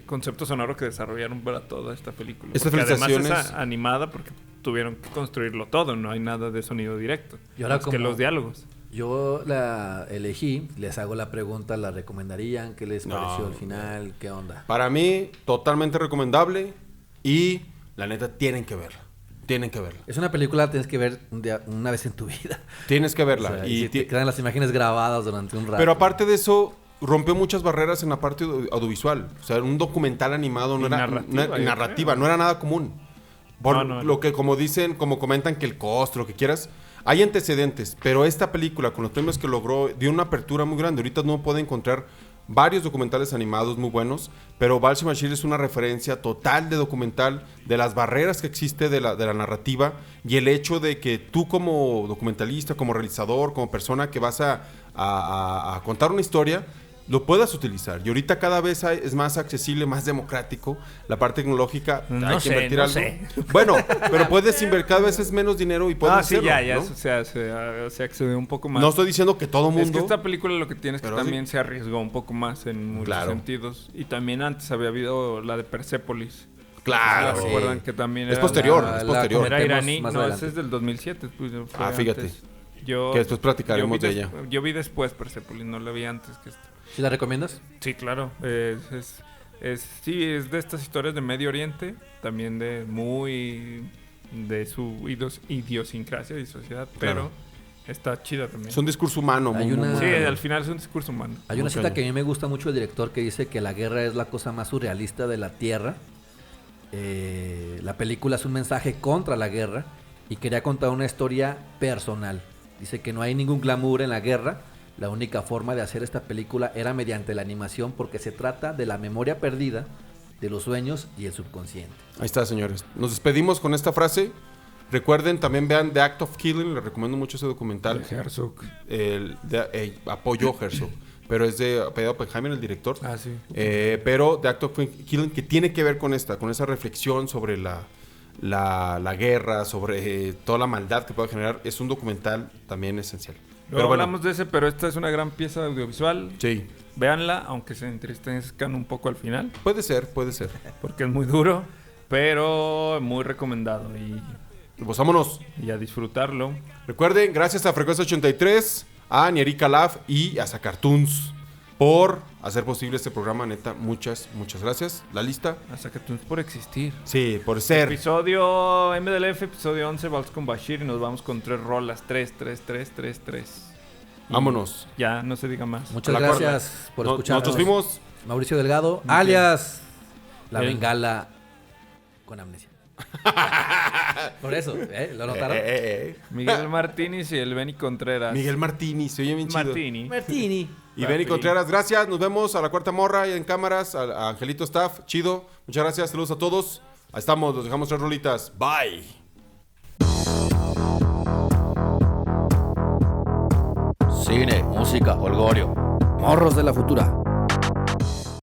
concepto sonoro que desarrollaron para toda esta película. Estas Porque además felicitaciones- es animada porque tuvieron que construirlo todo, no hay nada de sonido directo. Y ahora más que como- los diálogos. Yo la elegí, les hago la pregunta, ¿la recomendarían? ¿Qué les No, pareció al final? ¿Qué onda? Para mí, totalmente recomendable. Y la neta, tienen que verla. Tienen que verla. Es una película que tienes que ver una vez en tu vida. Tienes que O verla. sea, y y te quedan las imágenes grabadas durante un rato. Pero aparte de eso, rompió muchas barreras en la parte audiovisual. O sea, un documental animado no Y era narrativa, yo narrativa, creo. no era nada común. Por No. lo que como dicen, como comentan que el costo, lo que quieras, hay antecedentes, pero esta película con los premios que logró dio una apertura muy grande. Ahorita no puede encontrar varios documentales animados muy buenos, pero Balsam Bashir es una referencia total de documental, de las barreras que existe de la narrativa y el hecho de que tú como documentalista, como realizador, como persona que vas a contar una historia, lo puedas utilizar. Y ahorita cada vez es más accesible, más democrático. La parte tecnológica, No hay que sé, invertir no algo. sé. Bueno, pero puedes invertir cada vez es menos dinero y puedes Sí, hacerlo, ya ¿no? se accedió un poco más. No estoy diciendo que todo mundo... Es que esta película lo que tiene es que Pero también se arriesgó un poco más en muchos Claro. sentidos. Y también antes había habido la de Persepolis. Claro. ¿Se recuerdan que también Es era posterior, la- es la posterior. Era comentemos iraní, más no, adelante. ese es del 2007. Pues, fue Ah, fíjate. antes. Yo, Que después platicaremos yo vi de ella. Yo vi después Persepolis, no la vi antes que esta. ¿Sí la recomiendas? Sí, claro. Sí, es de estas historias de Medio Oriente, también de su idiosincrasia y sociedad, pero Claro. está chida también. Es un discurso humano. Hay una- Sí, al final es un discurso humano. Hay una Muy cita cañón. que a mí me gusta mucho del director que dice que la guerra es la cosa más surrealista de la Tierra. La película es un mensaje contra la guerra y quería contar una historia personal. Dice que no hay ningún glamour en la guerra. La única forma de hacer esta película era mediante la animación porque se trata de la memoria perdida, de los sueños y el subconsciente. Ahí está, señores. Nos despedimos con esta frase. Recuerden, también vean The Act of Killing. Les recomiendo mucho ese documental. Herzog. Apoyo Herzog. Pero es de Pedro Oppenheimer, el director. Ah, sí. Pero The Act of Killing, que tiene que ver con esa reflexión sobre la guerra, sobre toda la maldad que puede generar. Es un documental también esencial. Luego Pero bueno, hablamos de ese, pero esta es una gran pieza audiovisual. sí. Véanla, aunque se entristezcan un poco al final, Puede ser, puede ser. porque es muy duro, pero muy recomendado Pues vámonos. y a disfrutarlo. Recuerden, gracias a Frecuencia 83, a Nierica Laf y a Sacartoons por hacer posible este programa. Neta, muchas gracias. La lista. Hasta que tú por existir. Sí, por ser. Episodio MDLF, episodio 11, Vals con Bashir, y nos vamos con 3 rolas. 3. Y Vámonos. Ya, no se diga más. Muchas La cuerda. gracias por escucharnos. Nosotros fuimos. Mauricio Delgado, alias La Él. Bengala con amnesia. Por eso, ¿lo notaron? Miguel Martínez y el Benny Contreras. Miguel Martini, se oye bien chido. Martini. Martini. Y Benny Martini. Contreras, gracias. Nos vemos a la Cuarta Morra y en cámaras, a Angelito Staff. Chido. Muchas gracias. Saludos a todos. Ahí estamos. Los dejamos 3 rolitas. Bye. Cine, música, holgorio. Morros de la futura.